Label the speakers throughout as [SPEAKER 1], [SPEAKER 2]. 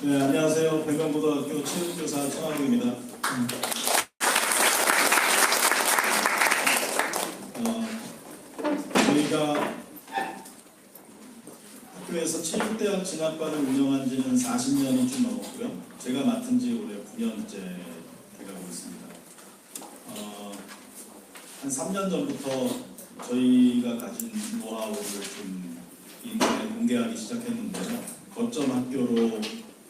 [SPEAKER 1] 네, 안녕하세요. 백명고등학교 체육교사 천하욱입니다. 저희가 학교에서 체육대학 진학과를 운영한 지는 40년이 좀 넘었고요. 제가 맡은 지 올해 9년째 돼가고 있습니다. 한 3년 전부터 저희가 가진 노하우를 좀 인근에 공개하기 시작했는데요. 거점 학교로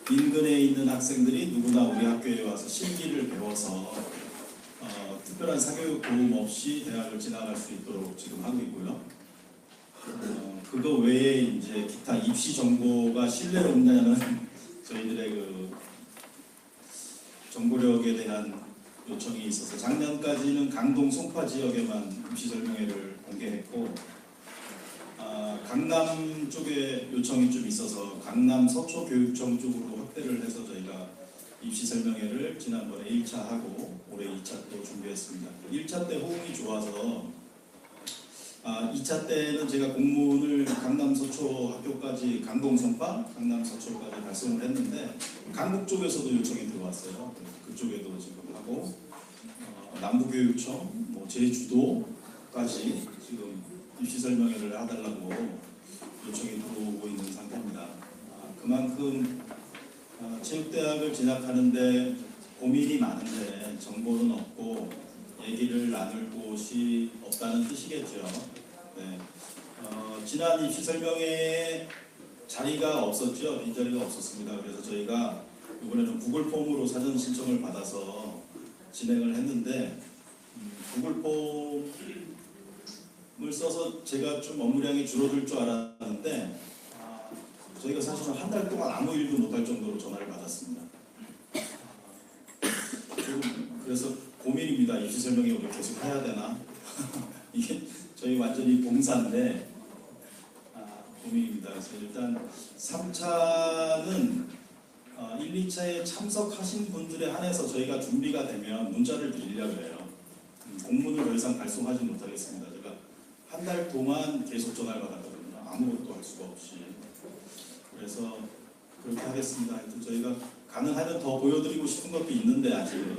[SPEAKER 1] 인근에 있는 학생들이 누구나 우리 학교에 와서 실기를 배워서 특별한 사교육 도움 없이 대학을 진학할 수 있도록 지금 하고 있고요. 그거 외에 이제 기타 입시 정보가 신뢰를 없냐는 저희들의 그 정보력에 대한 요청이 있어서 작년까지는 강동 송파 지역에만 입시 설명회를 공개했고, 강남 쪽에 요청이 좀 있어서 강남 서초교육청 쪽으로 확대를 해서 저희가 입시 설명회를 지난번에 1차 하고 올해 2차 또 준비했습니다. 1차 때 호응이 좋아서 2차 때는 제가 공문을 강남 서초 학교까지 강동 송파, 강남 서초까지 발송을 했는데 강북 쪽에서도 요청이 들어왔어요. 그쪽에도 지금 하고 남부교육청, 제주도까지 지금 입시 설명회를 해달라고 요청이 들어오고 있는 상태입니다. 그만큼 체육대학을 진학하는데 고민이 많은데 정보는 없고 얘기를 나눌 곳이 없다는 뜻이겠죠. 네. 지난 입시 설명회에 자리가 없었죠. 빈자리가 없었습니다. 그래서 저희가 이번에는 구글 폼으로 사전 신청을 받아서 진행을 했는데 구글 폼을 써서 제가 좀 업무량이 줄어들 줄 알았는데 저희가 사실은 한 달 동안 아무 일도 못할 정도로 전화를 받았습니다. 그래서 고민입니다. 입시 설명회 우리 계속 해야 되나? 이게 저희 완전히 봉사인데 고민입니다. 그래서 일단 3차는 1, 2차에 참석하신 분들에 한해서 저희가 준비가 되면 문자를 드리려고 해요. 공문을 더 이상 발송하지 못하겠습니다. 제가 한 달 동안 계속 전화를 받았거든요. 아무것도 할 수가 없이. 그래서 그렇게 하겠습니다. 하여튼 저희가 가능하면 더 보여드리고 싶은 것도 있는데 아직은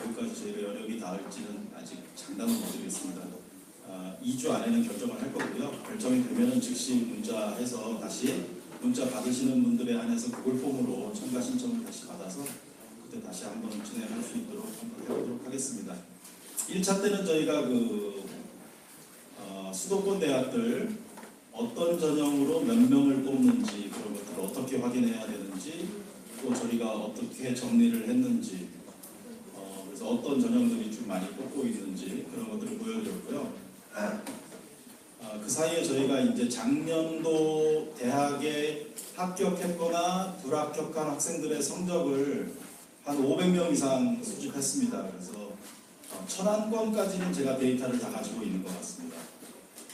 [SPEAKER 1] 거기까지 저희가 여력이 닿을지는 아직 장담은 못 드리겠습니다. 2주 안에는 결정을 할 거고요. 결정이 되면은 즉시 문자해서 다시 문자 받으시는 분들에 한해서 구글 폼으로 첨가 신청을 다시 받아서 그때 다시 한번 진행할 수 있도록 한번 해보도록 하겠습니다. 1차 때는 저희가 수도권 대학들 어떤 전형으로 몇 명을 뽑는지 그런 것들을 어떻게 확인해야 되는지 또 저희가 어떻게 정리를 했는지 그래서 어떤 전형들이 좀 많이 뽑고 있는지 그런 것들을 보여드렸고요. 그 사이에 저희가 이제 작년도 대학에 합격했거나 불합격한 학생들의 성적을 한 500명 이상 수집했습니다. 그래서 천안권까지는 제가 데이터를 다 가지고 있는 것 같습니다.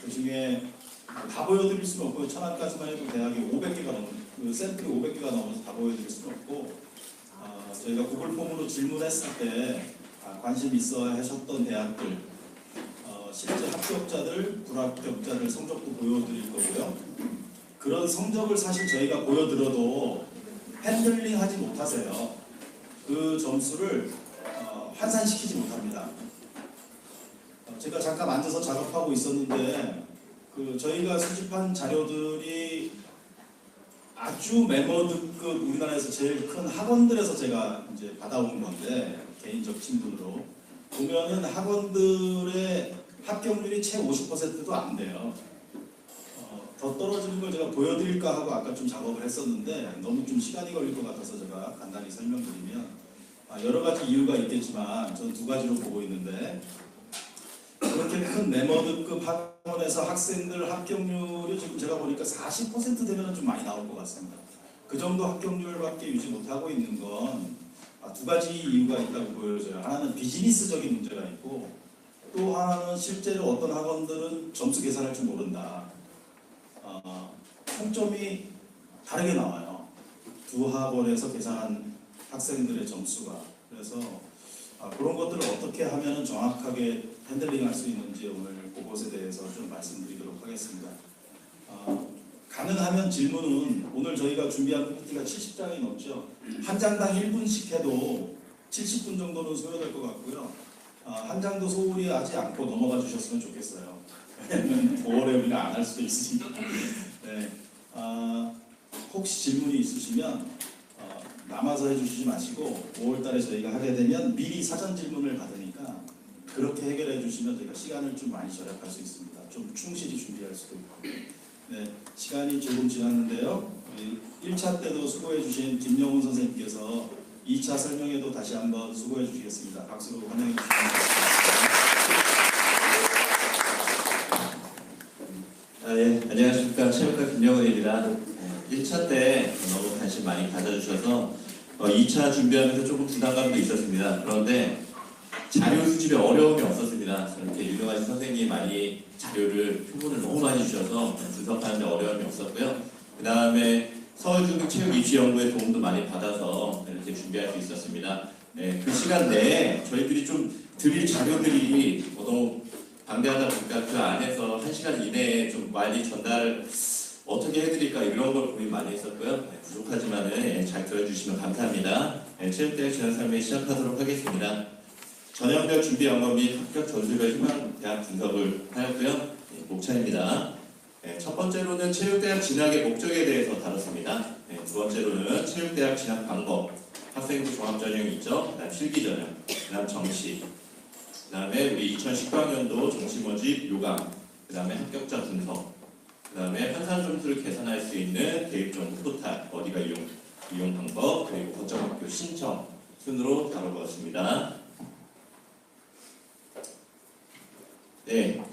[SPEAKER 1] 그 중에 다 보여드릴 수는 없고 천안까지만 해도 대학이 500개가 넘는 샘플이 500개가 넘어서 다 보여드릴 수는 없고 저희가 구글 폼으로 질문했을 때 관심 있어 하셨던 대학들 실제 합격자들, 불합격자들 성적도 보여드릴 거고요. 그런 성적을 사실 저희가 보여드려도 핸들링 하지 못하세요. 그 점수를 환산시키지 못합니다. 제가 잠깐 앉아서 작업하고 있었는데 저희가 수집한 자료들이 아주 메모드급 우리나라에서 제일 큰 학원들에서 제가 이제 받아온 건데 개인적 친분으로 보면은 학원들의 합격률이 채 50%도 안 돼요. 더 떨어지는 걸 제가 보여드릴까 하고 아까 좀 작업을 했었는데 너무 좀 시간이 걸릴 것 같아서 제가 간단히 설명드리면 여러 가지 이유가 있겠지만 저는 두 가지로 보고 있는데 그렇게 큰 메모드급 학원에서 학생들 합격률이 지금 제가 보니까 40% 되면 좀 많이 나올 것 같습니다. 그 정도 합격률밖에 유지 못하고 있는 건 두 가지 이유가 있다고 보여져요. 하나는 비즈니스적인 문제가 있고 또 하나는 실제로 어떤 학원들은 점수 계산할 줄 모른다. 총점이 다르게 나와요. 두 학원에서 계산한 학생들의 점수가. 그래서 그런 것들을 어떻게 하면 정확하게 핸들링할 수 있는지 오늘 그것에 대해서 좀 말씀드리도록 하겠습니다. 가능하면 질문은 오늘 저희가 준비한 PPT가 70장이 넘죠. 한 장당 1분씩 해도 70분 정도는 소요될 것 같고요. 한 장도 소홀히 하지 않고 넘어가 주셨으면 좋겠어요. 왜냐면 5월에 우리가 안 할 수도 있으니까. 네. 혹시 질문이 있으시면 남아서 해주시지 마시고 5월달에 저희가 하게 되면 미리 사전 질문을 받으니까 그렇게 해결해 주시면 저희가 시간을 좀 많이 절약할 수 있습니다. 좀 충실히 준비할 수도 있고. 네, 시간이 조금 지났는데요. 1차 때도 수고해 주신 김영훈 선생님께서 2차 설명에도 다시 한번 수고해 주시겠습니다. 박수로 환영해 주시기 바랍니다.
[SPEAKER 2] 예, 안녕하십니까. 체육과 김영훈입니다. 1차 때 너무 관심 많이 가져주셔서 2차 준비하면서 조금 부담감도 있었습니다. 그런데 자료 수집에 어려움이 없었습니다. 이렇게 유명하신 선생님이 많이 자료를 표본을 너무 많이 주셔서 분석하는데 어려움이 없었고요. 그 다음에 서울중등체육입시연구의 도움도 많이 받아서 이렇게 준비할 수 있었습니다. 네, 그 시간 내에 저희들이 좀 드릴 자료들이 너무 방대하다 보니까 그 안에서 1시간 이내에 좀 많이 전달 어떻게 해드릴까 이런 걸 고민 많이 했었고요. 네, 부족하지만 잘 들어주시면 감사합니다. 체육대학 지원설명 시작하도록 하겠습니다. 전형별 준비 영어 및 합격 전술별 희망 대학 분석을 하였고요. 목차입니다. 첫 번째로는 체육대학 진학의 목적에 대해서 다뤘습니다. 두 번째로는 체육대학 진학 방법, 학생부 종합전형이 있죠. 그 다음 실기전형, 그 다음 정시, 그 다음에 우리 2019학년도 정시 모집 요강, 그 다음에 합격자 분석, 그 다음에 환산 점수를 계산할 수 있는 대입종 포탈, 어디가 이용 방법, 그리고 거점학교 신청 순으로 다뤄보았습니다. 네,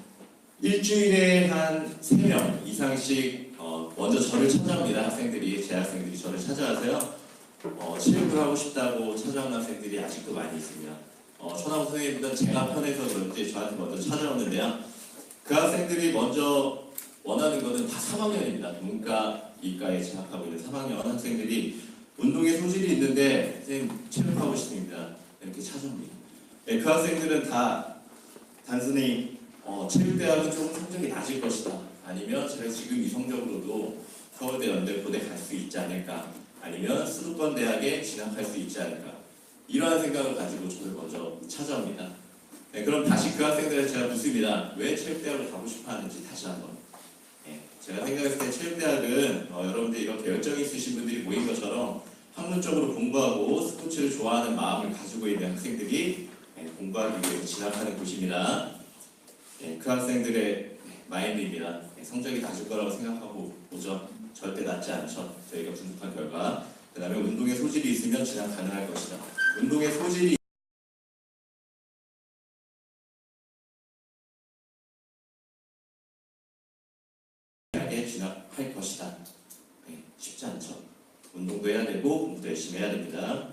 [SPEAKER 2] 일주일에 한 3명 이상씩 먼저 저를 찾아옵니다. 학생들이, 재학생들이 저를 찾아와서요. 체육을 하고 싶다고 찾아오는 학생들이 아직도 많이 있습니다. 천하무 선생님보다 제가 편해서 그런지 저한테 먼저 찾아오는데요. 그 학생들이 먼저 원하는 것은 다 3학년입니다. 문과, 이과에 재학하고 있는 3학년 학생들이 운동에 소질이 있는데 선생님 체육하고 싶습니다. 이렇게 찾아옵니다. 네, 그 학생들은 다 단순히 체육대학은 조금 성적이 낮을 것이다. 아니면 제가 지금 이 성적으로도 서울대, 연대, 고대 갈 수 있지 않을까. 아니면 수도권 대학에 진학할 수 있지 않을까. 이러한 생각을 가지고 저를 먼저 찾아옵니다. 네, 그럼 다시 그 학생들을 제가 묻습니다. 왜 체육대학을 가고 싶어 하는지 다시 한번. 네, 제가 생각했을 때 체육대학은 여러분들 이렇게 열정이 있으신 분들이 모인 것처럼 학문적으로 공부하고 스포츠를 좋아하는 마음을 가지고 있는 학생들이 공부하기 위해 진학하는 곳입니다. 그 학생들의 마인드입니다. 성적이 낮을 거라고 생각하고 오죠. 절대 낮지 않죠. 저희가 분석한 결과. 그 다음에 운동에 소질이 있으면 진학 가능할 것이다. 운동에 소질이 진학할 것이다. 쉽지 않죠. 운동도 해야 되고 공부도 열심히 해야 됩니다.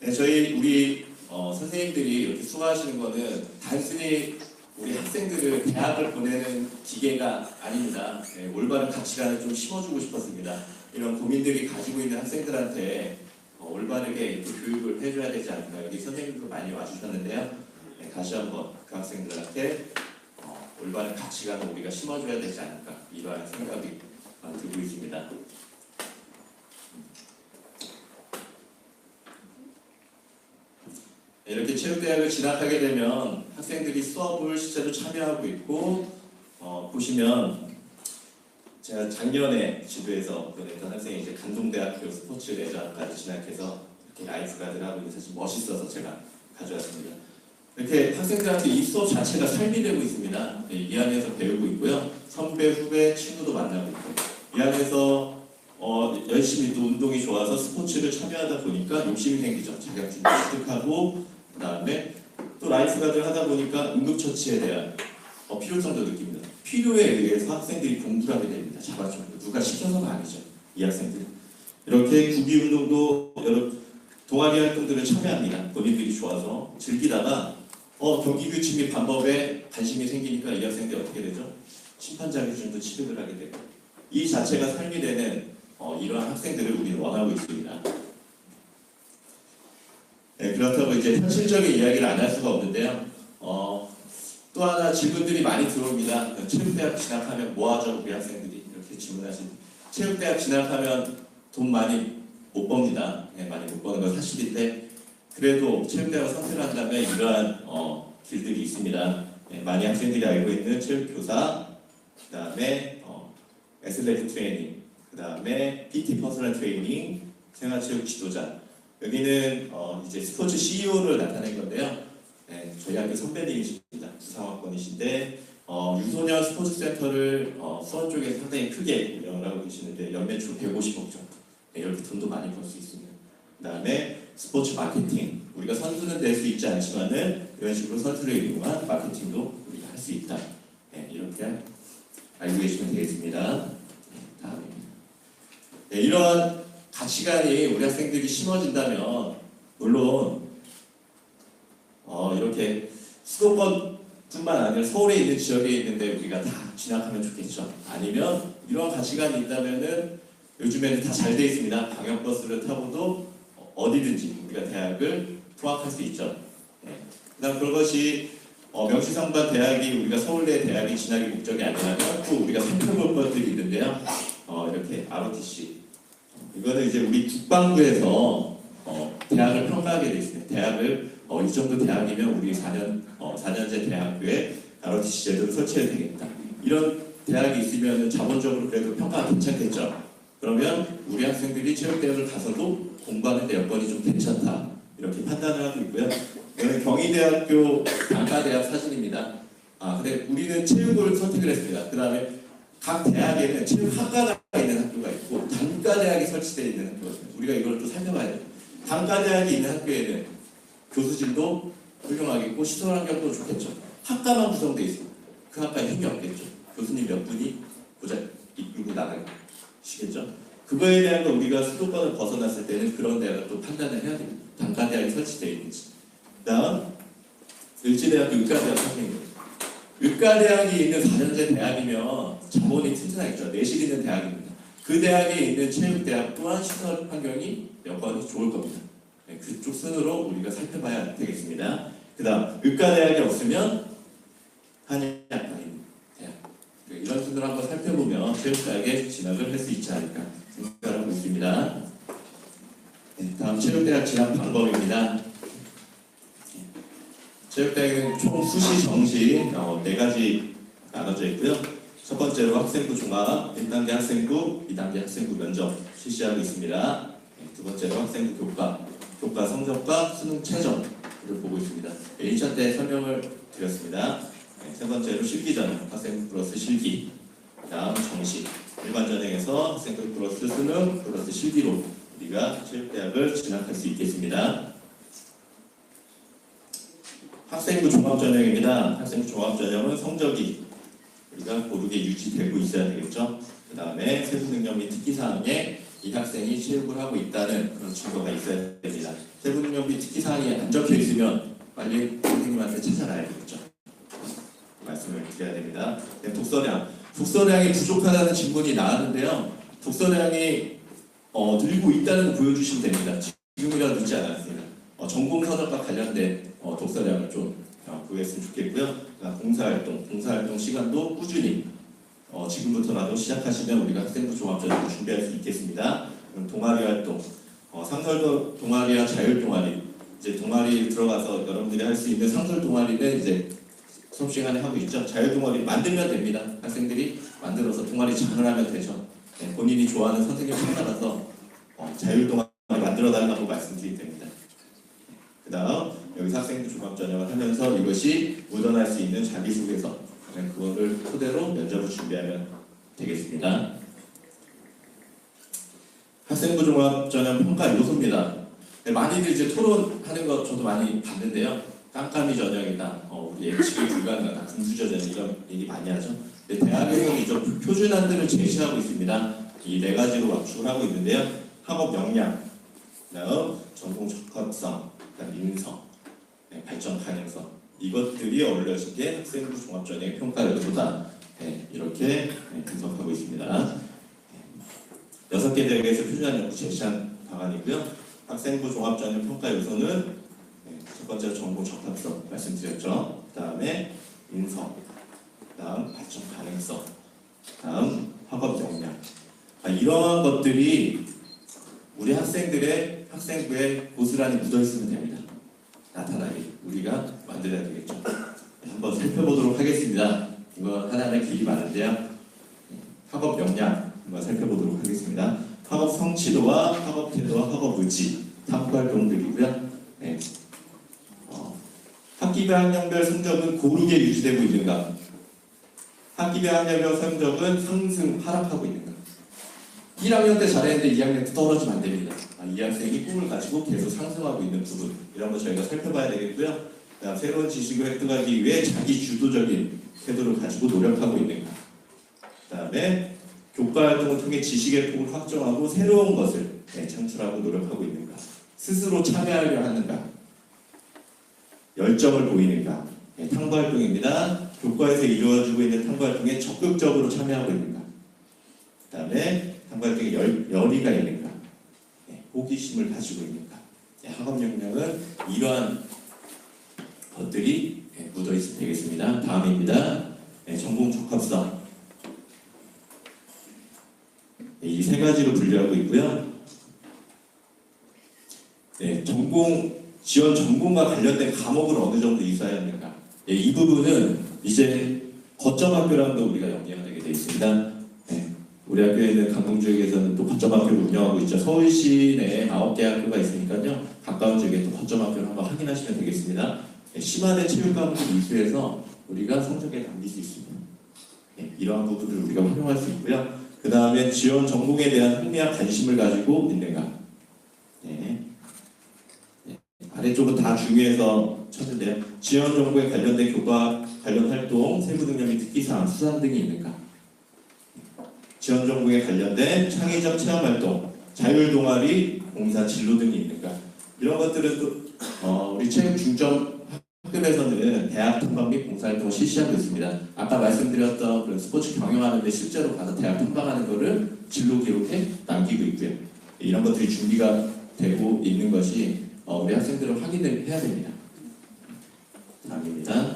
[SPEAKER 2] 네, 우리 선생님들이 이렇게 수고하시는 거는 단순히 우리 학생들을 대학을 보내는 기계가 아닙니다. 네, 올바른 가치관을 좀 심어주고 싶었습니다. 이런 고민들이 가지고 있는 학생들한테 올바르게 이렇게 교육을 해줘야 되지 않을까. 여기 선생님도 많이 와주셨는데요. 네, 다시 한번 그 학생들한테 올바른 가치관을 우리가 심어줘야 되지 않을까. 이러한 생각이 들고 있습니다. 이렇게 체육대학을 진학하게 되면 학생들이 수업을 실제로 참여하고 있고 보시면 제가 작년에 지도에서 보냈던 학생이 이제 간동대학교 스포츠 레저까지 진학해서 이렇게 라이프가드를 하고 있는 사실 멋있어서 제가 가져왔습니다. 이렇게 학생들한테 이 수업 자체가 삶이 되고 있습니다. 이 안에서 배우고 있고요. 선배, 후배, 친구도 만나고 있고 이 안에서 열심히 또 운동이 좋아서 스포츠를 참여하다 보니까 욕심이 생기죠. 자격증도 습득하고 그 다음에 또 라이프가드를 하다 보니까 응급처치에 대한 필요성도 느낍니다. 필요에 의해서 학생들이 공부를 하게 됩니다. 자발적으로. 누가 시켜서가 아니죠. 이 학생들. 이렇게 구비 운동도 여러 동아리 활동들을 참여합니다. 본인들이 좋아서 즐기다가 경기 규칙 및 방법에 관심이 생기니까 이 학생들이 어떻게 되죠? 심판 자격증도 취득을 하게 되고 이 자체가 삶이 되는 이러한 학생들을 우리는 원하고 있습니다. 네, 그렇다고 이제 현실적인 이야기를 안 할 수가 없는데요. 또 하나 질문들이 많이 들어옵니다. 체육대학 진학하면 뭐 하죠? 우리 학생들이 이렇게 질문하신 체육대학 진학하면 돈 많이 못 법니다. 네, 많이 못 버는 건 사실인데 그래도 체육대학을 선택을 한다면 이러한 길들이 있습니다. 네, 많이 학생들이 알고 있는 체육교사, 그 다음에 애슬레틱 트레이닝, 그 다음에 PT 퍼스널 트레이닝, 생활체육 지도자. 여기는 이제 스포츠 CEO를 나타낸 건데요. 네, 저희 학교 선배님이십니다. 부상학번이신데 유소년 스포츠센터를 수원 쪽에 상당히 크게 운영을 하고 계시는데 연매출 150억 정도. 네, 이렇게 돈도 많이 벌 수 있습니다. 그 다음에 스포츠 마케팅. 우리가 선수는 될 수 있지 않지만은 이런 식으로 선수를 이용한 마케팅도 우리가 할 수 있다. 네, 이렇게 알고 계시면 되겠습니다. 네, 다음입니다. 네, 이러한 가치관이 우리 학생들이 심어진다면 물론 이렇게 수도권뿐만 아니라 서울에 있는 지역에 있는데 우리가 다 진학하면 좋겠죠. 아니면 이런 가치관이 있다면은 요즘에는 다 잘 돼 있습니다. 방역버스를 타고도 어디든지 우리가 대학을 통학할 수 있죠. 네. 그다음 그것이 명시상반 대학이 우리가 서울대 대학이 진학이 목적이 아니라면 또 우리가 살펴볼 것들이 있는데요. 이렇게 ROTC 이거는 이제 우리 국방부에서 대학을 평가하게 돼 있습니다. 대학을 이 정도 대학이면 우리 4년제 대학교에 ROTC 제도를 설치해야 되겠다. 이런 대학이 있으면 자본적으로 그래도 평가가 괜찮겠죠. 그러면 우리 학생들이 체육대학을 가서도 공부하는 데 여건이 좀 괜찮다. 이렇게 판단을 하고 있고요. 이거는 경희대학교 단과대학 사진입니다. 근데 우리는 체육을 선택을 했습니다. 그 다음에 각 대학에는 체육학과가 있는 학교가 있고 단과대학이 설치되어 있는 학교가 있습니다. 우리가 이걸 또 살펴봐야 돼요. 단과대학이 있는 학교에는 교수진도 훌륭하겠고 시설 환경도 좋겠죠. 학과만 구성되어 있습니다. 그 학과에 힘이 없겠죠. 교수님 몇 분이 고작 이끌고 나가시겠죠. 그거에 대한 거 우리가 수도권을 벗어났을 때는 그런 대학을 또 판단을 해야 됩니다. 단과대학이 설치되어 있는지. 다음 을지대학교 의과대학 선생님. 의과대학이 있는 4년제 대학이면 자본이 튼튼하겠죠. 내실 있는 대학입니다. 그 대학에 있는 체육대학 또한 시설 환경이 여건이 좋을 겁니다. 네, 그쪽 순으로 우리가 살펴봐야 되겠습니다. 그 다음 의과대학이 없으면 한의학과인 대학. 이런 순으로 한번 살펴보면 체육대학에 진학을 할 수 있지 않을까 생각하고 있습니다. 네, 다음 체육대학 진학 방법입니다. 체육대학은 총 수시, 정시 4가지 나눠져 있고요. 첫 번째로 학생부 종합, 1단계 학생부, 2단계 학생부 면접 실시하고 있습니다. 두 번째로 학생부 교과 성적과 수능 최저를 보고 있습니다. 1차 때 설명을 드렸습니다. 세 번째로 실기 전형, 학생부 플러스 실기. 다음 정시, 일반 전형에서 학생부 플러스 수능 플러스 실기로 우리가 체육대학을 진학할 수 있겠습니다. 학생부 종합전형입니다. 학생부 종합전형은 성적이 우리가 고르게 유지되고 있어야 되겠죠. 그 다음에 세부능력 및 특기사항에 이 학생이 체육을 하고 있다는 그런 증거가 있어야 됩니다. 세부능력 및 특기사항이 안 적혀 있으면 빨리 선생님한테 찾아놔야 되겠죠. 말씀을 드려야 됩니다. 네, 독서량이 부족하다는 질문이 나왔는데요. 독서량이 늘고 있다는 거 보여주시면 됩니다. 지금이라도 늦지 않았습니다. 전공 서적과 관련된 독서량을 좀 구했으면 좋겠고요. 봉사활동 시간도 꾸준히 지금부터라도 시작하시면 우리가 학생부 종합전형을 준비할 수 있겠습니다. 동아리 활동, 상설 동아리와 자율 동아리, 이제 동아리 들어가서 여러분들이 할 수 있는 상설 동아리는 이제 수업 시간에 하고 있죠. 자율 동아리 만들면 됩니다. 학생들이 만들어서 동아리 장을 하면 되죠. 네, 본인이 좋아하는 선생님 찾아가서 자율 동아리 만들어 달라고 말씀드리면 됩니다. 그 다음 여기서 학생부 종합전형을 하면서 이것이 묻어날 수 있는 자기소개서, 그거를 토대로 면접을 준비하면 되겠습니다. 학생부 종합전형 평가 요소입니다. 네, 많이들 이제 토론하는 거 저도 많이 봤는데요. 깜깜이 전형이다, 우리 예측이 불가능하다, 금수저전 이런 얘기 많이 하죠. 네, 대학에서는 이제 표준안들을 제시하고 있습니다. 이 4가지로 압축을 하고 있는데요. 학업 역량, 그다음 전공 적합성, 그다음 인성, 네, 발전 가능성, 이것들이 어울려진 게 학생부 종합전형의 평가 요소다. 네, 이렇게 분석하고 있습니다. 6개 대학에서 표준안을 제시한 방안이고요. 학생부 종합전형 평가 요소는 첫 번째로 전공 적합성 말씀드렸죠. 그 다음에 인성, 그 다음 발전 가능성, 다음 학업 역량, 이러한 것들이 우리 학생들의 학생부에 고스란히 묻어 있으면 됩니다. 나타나게 우리가 만들어야 되겠죠. 한번 살펴보도록 하겠습니다. 이거 하나하나 길이 많은데요. 학업 역량 한번 살펴보도록 하겠습니다. 학업 성취도와 학업 태도와 학업 의지 탐구 활동들이고요. 네. 학기별 학년별 성적은 고르게 유지되고 있는가? 학기별 학년별 성적은 상승 하락하고 있는가? 1학년 때 잘했는데 2학년 때 떨어지면 안 됩니다. 이 학생이 꿈을 가지고 계속 상승하고 있는 부분 이런 거 저희가 살펴봐야 되겠고요. 그다음 새로운 지식을 획득하기 위해 자기 주도적인 태도를 가지고 노력하고 있는가. 그다음에 교과 활동을 통해 지식의 폭을 확정하고 새로운 것을 창출하고 노력하고 있는가. 스스로 참여하려 하는가. 열정을 보이는가. 탐구 활동입니다. 교과에서 이루어지고 있는 탐구 활동에 적극적으로 참여하고 있는가. 그다음에 탐구 활동에 열의가 있는가. 호기심을 가지고 있는가. 학업 역량은 이러한 것들이 묻어 있으면 되겠습니다. 다음입니다. 전공 적합성. 이 세 가지로 분류하고 있고요. 지원 전공과 관련된 과목을 어느 정도 이수해야 합니까? 이 부분은 이제 거점 학교라는 거 우리가 연계하게 되어 있습니다. 우리 학교에는 강동 지역에서는 또 거점 학교를 운영하고 있죠. 서울시 내에 9개 학교가 있으니까요. 가까운 지역에 또 거점 학교를 한번 확인하시면 되겠습니다. 심화된 체육 과목을 이수해서 우리가 성적에 남길 수 있습니다. 이러한 부분을 우리가 활용할 수 있고요. 그 다음에 지원 전공에 대한 흥미와 관심을 가지고 있는가. 아래쪽은 다 중요해서 쳤는데요. 지원 전공에 관련된 교과 관련 활동, 세부 능력이 특기사항, 수상 등이 있는가. 지원 전공에 관련된 창의적 체험 활동, 자율 동아리, 봉사 진로 등이 있는가. 이런 것들은 또 우리 체육 중점 학급에서는 대학 탐방 및 봉사 활동을 실시하고 있습니다. 아까 말씀드렸던 그런 스포츠 경영하는데 실제로 가서 대학 탐방하는 거를 진로 기록에 남기고 있고요. 이런 것들이 준비가 되고 있는 것이 우리 학생들은 확인을 해야 됩니다. 다음입니다.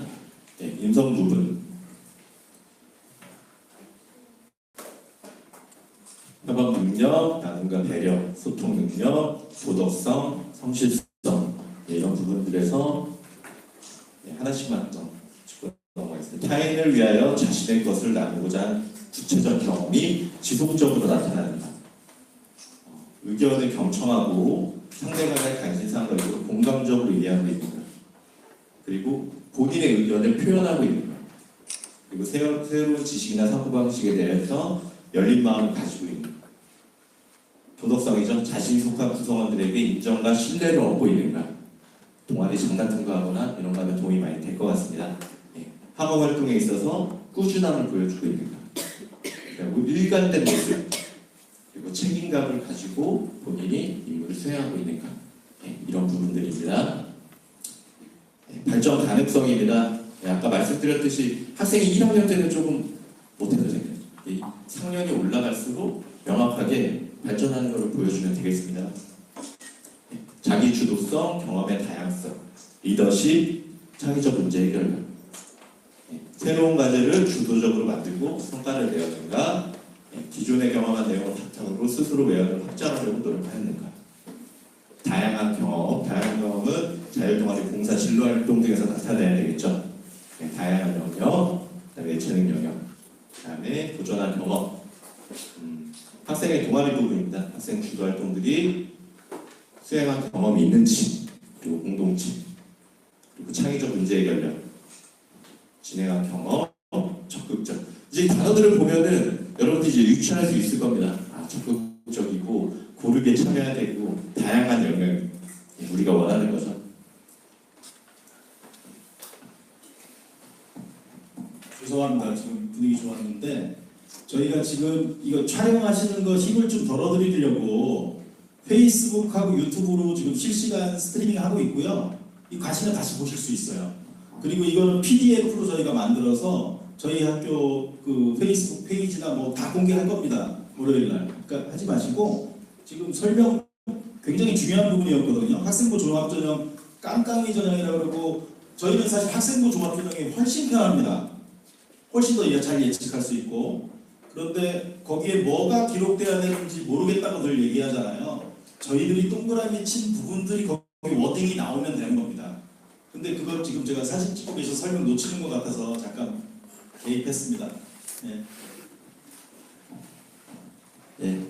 [SPEAKER 2] 인성 부분. 협업 능력, 나눔과 배려, 소통 능력, 도덕성, 성실성 이런 부분들에서 하나씩만 더 짚고 넘어가겠습니다. 타인을 위하여 자신의 것을 나누고자 하는 구체적 경험이 지속적으로 나타난다. 의견을 경청하고 상대방의 관심사항을 공감적으로 이해하고 있는 것. 그리고 본인의 의견을 표현하고 있는 것. 그리고 새로운 지식이나 사고방식에 대해서 열린 마음을 가지고 있는 것. 도덕성이죠. 자신이 속한 구성원들에게 인정과 신뢰를 얻고 있는가. 동아리 장단 통과하거나 이런 거 하면 도움이 많이 될 것 같습니다. 학업 활동에 있어서 꾸준함을 보여주고 있는가. 그리고 일관된 모습. 그리고 책임감을 가지고 본인이 임무를 수행하고 있는가. 이런 부분들입니다. 발전 가능성입니다. 아까 말씀드렸듯이 학생이 1학년 때는 조금 못해도 됩니다. 상년이 올라갈수록 명확하게 발전하는 것을 보여주면 되겠습니다. 자기 주도성, 경험의 다양성, 리더십, 창의적 문제 해결력. 새로운 과제를 주도적으로 만들고 성과를 내었는가. 기존에 경험한 내용을 바탕으로 스스로 외연을 확장하려고 노력하였는가. 다양한 경험은 자율동아리 봉사 진로 활동 등에서 나타내야 되겠죠. 다양한 영역, 그다음에 재능 영역, 그다음에 도전한 경험. 학생의 동아리 부분입니다. 학생 주도 활동들이 수행한 경험이 있는지, 그리고 공동체, 그리고 창의적 문제 해결력, 진행한 경험, 적극적. 이제 이 단어들을 보면은 여러분들이 이제 유추할 수 있을 겁니다. 적극적이고 고르게 참여해야 되고 다양한 영역 우리가 원하는 거죠.
[SPEAKER 1] 죄송합니다. 지금 분위기 좋았는데 저희가 지금 이거 촬영하시는 거 힘을 좀 덜어드리려고 페이스북하고 유튜브로 지금 실시간 스트리밍 하고 있고요. 이 가시면 다시 보실 수 있어요. 그리고 이거는 PDF로 저희가 만들어서 저희 학교 그 페이스북 페이지나 뭐 다 공개할 겁니다. 월요일 날. 그러니까 하지 마시고 지금 설명 굉장히 중요한 부분이었거든요. 학생부 종합전형 깜깜이 전형이라고 그러고 저희는 사실 학생부 종합전형이 훨씬 편합니다. 훨씬 더 잘 예측할 수 있고 그런데 거기에 뭐가 기록돼야 되는지 모르겠다고 늘 얘기하잖아요. 저희들이 동그라미 친 부분들이 거기 워딩이 나오면 되는 겁니다. 근데 그걸 지금 제가 사진 찍고 계셔서 설명 놓치는 것 같아서 잠깐 개입했습니다. 네.
[SPEAKER 2] 예.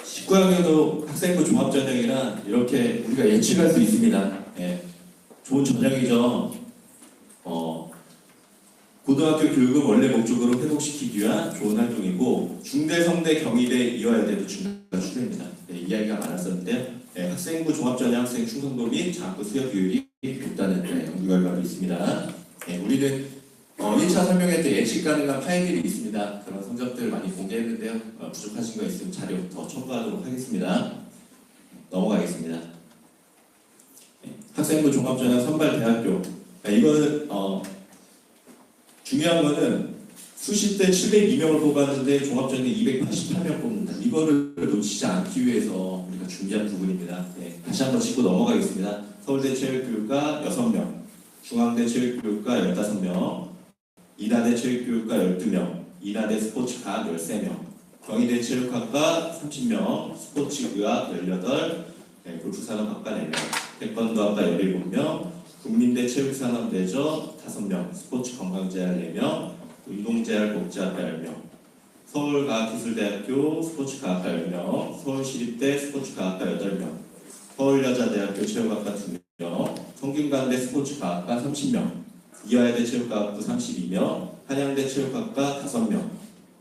[SPEAKER 2] 19학년도 학생부 종합전형이란 이렇게 우리가 예측할 수 있습니다. 예. 좋은 전형이죠. 고등학교 교육은 원래 목적으로 회복시키기 위한 좋은 활동이고 중대, 성대, 경희대, 이화여대도 중대가 추가입니다. 네, 이야기가 많았었는데요. 네, 학생부 종합전형 학생 충성도 및 장학금 수여 비율이 높다는 연구 결과도 있습니다. 네, 우리는 1차 설명회 때 예측 가능한 파일들이 있습니다. 그런 성적들 많이 공개했는데요. 부족하신 거 있으면 자료 더 첨부하도록 하겠습니다. 넘어가겠습니다. 네, 학생부 종합전형 선발대학교. 이거는 중요한 거는 수시때 702명을 뽑았는데 종합전형에 288명 뽑는다. 이거를 놓치지 않기 위해서 우리가 준비한 부분입니다. 네, 다시 한번 짚고 넘어가겠습니다. 서울대 체육교육과 6명, 중앙대 체육교육과 15명, 이다대 체육교육과 12명, 이다대 스포츠과학 13명, 경희대 체육학과 30명, 스포츠의학 18, 네, 골프산업학과 4명, 태권도학과 17명, 국민대 체육산업대저 5명, 스포츠건강재활 4명, 운동재활복지학과 10명, 서울과학기술대학교 스포츠과학과 10명, 서울시립대 스포츠과학과 8명, 서울여자대학교 체육학과 2명, 성균관대 스포츠과학과 30명, 이화여대 체육과학부 32명, 한양대 체육학과 5명,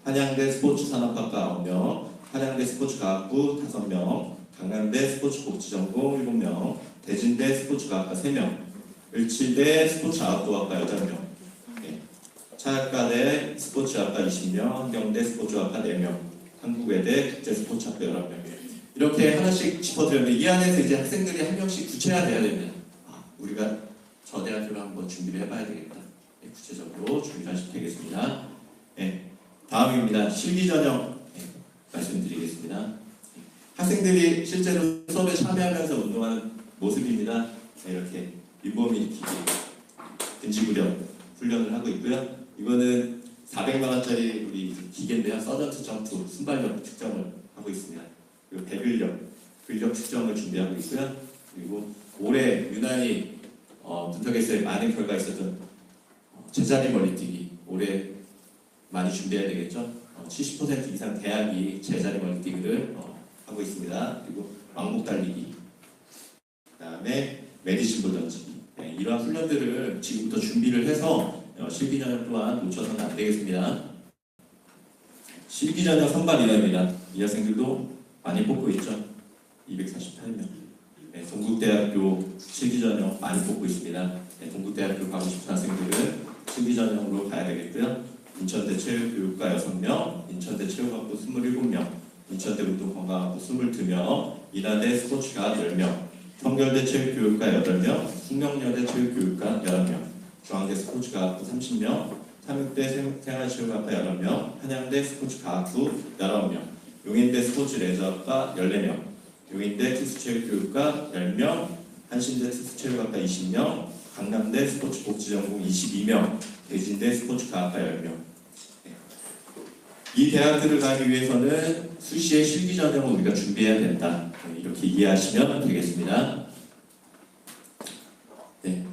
[SPEAKER 2] 한양대 스포츠산업학과 9명, 한양대 스포츠과학부 5명, 강남대 스포츠복지전공 7명, 대진대 스포츠과학과 3명, 을칠대 스포츠아웃도어학과 8명, 차약과대 스포츠학과 20명, 한경대 스포츠학과 4명, 한국외대 국제스포츠학과 11명. 이렇게 하나씩 짚어드렸는데 이 안에서 이제 학생들이 한 명씩 구체화돼야 됩니다. 우리가 저 대학교를 한번 준비를 해봐야 되겠다. 네, 구체적으로 준비하시면 되겠습니다. 네, 다음입니다. 실기전형 말씀드리겠습니다. 학생들이 실제로 수업에 참여하면서 운동하는 모습입니다. 네, 이렇게 윗몸일으키기, 근지구력 훈련을 하고 있고요. 이거는 400만 원짜리 우리 기계인데요. 서전트 점프, 순발력 측정을 하고 있습니다. 그리고 배근력, 근력 측정을 준비하고 있고요. 그리고 올해 유난히 분석에서 많은 결과가 있었던 제자리 멀리뛰기 올해 많이 준비해야 되겠죠. 70% 이상 대학이 제자리 멀리뛰기를 하고 있습니다. 그리고 왕복 달리기, 그다음에 메디신볼 던지기, 네, 이러한 훈련들을 지금부터 준비를 해서 실기전형 또한 놓쳐서는 안 되겠습니다. 실기전형 선발이랍니다. 이 학생들도 많이 뽑고 있죠. 248명. 네, 동국대학교 실기전형 많이 뽑고 있습니다. 네, 동국대학교 가고 싶은 학생들은 실기전형으로 가야 되겠고요. 인천대 체육교육과 6명, 인천대 체육학부 27명, 인천대 운동건강학부 22명, 이다대 스포츠과학 10명, 성결대 체육교육과 8명, 숙명여대 체육교육과 11명, 중앙대 스포츠과학부 30명, 삼육대 생활체육학과 11명, 한양대 스포츠과학부 19명, 용인대 스포츠레저학과 14명, 용인대 특수체육교육과 10명, 한신대 특수체육학과 20명, 강남대 스포츠복지전공 22명, 대진대 스포츠과학과 10명. 이 대학들을 가기 위해서는 수시의 실기전형을 우리가 준비해야 된다. 이렇게 이해하시면 되겠습니다. 네.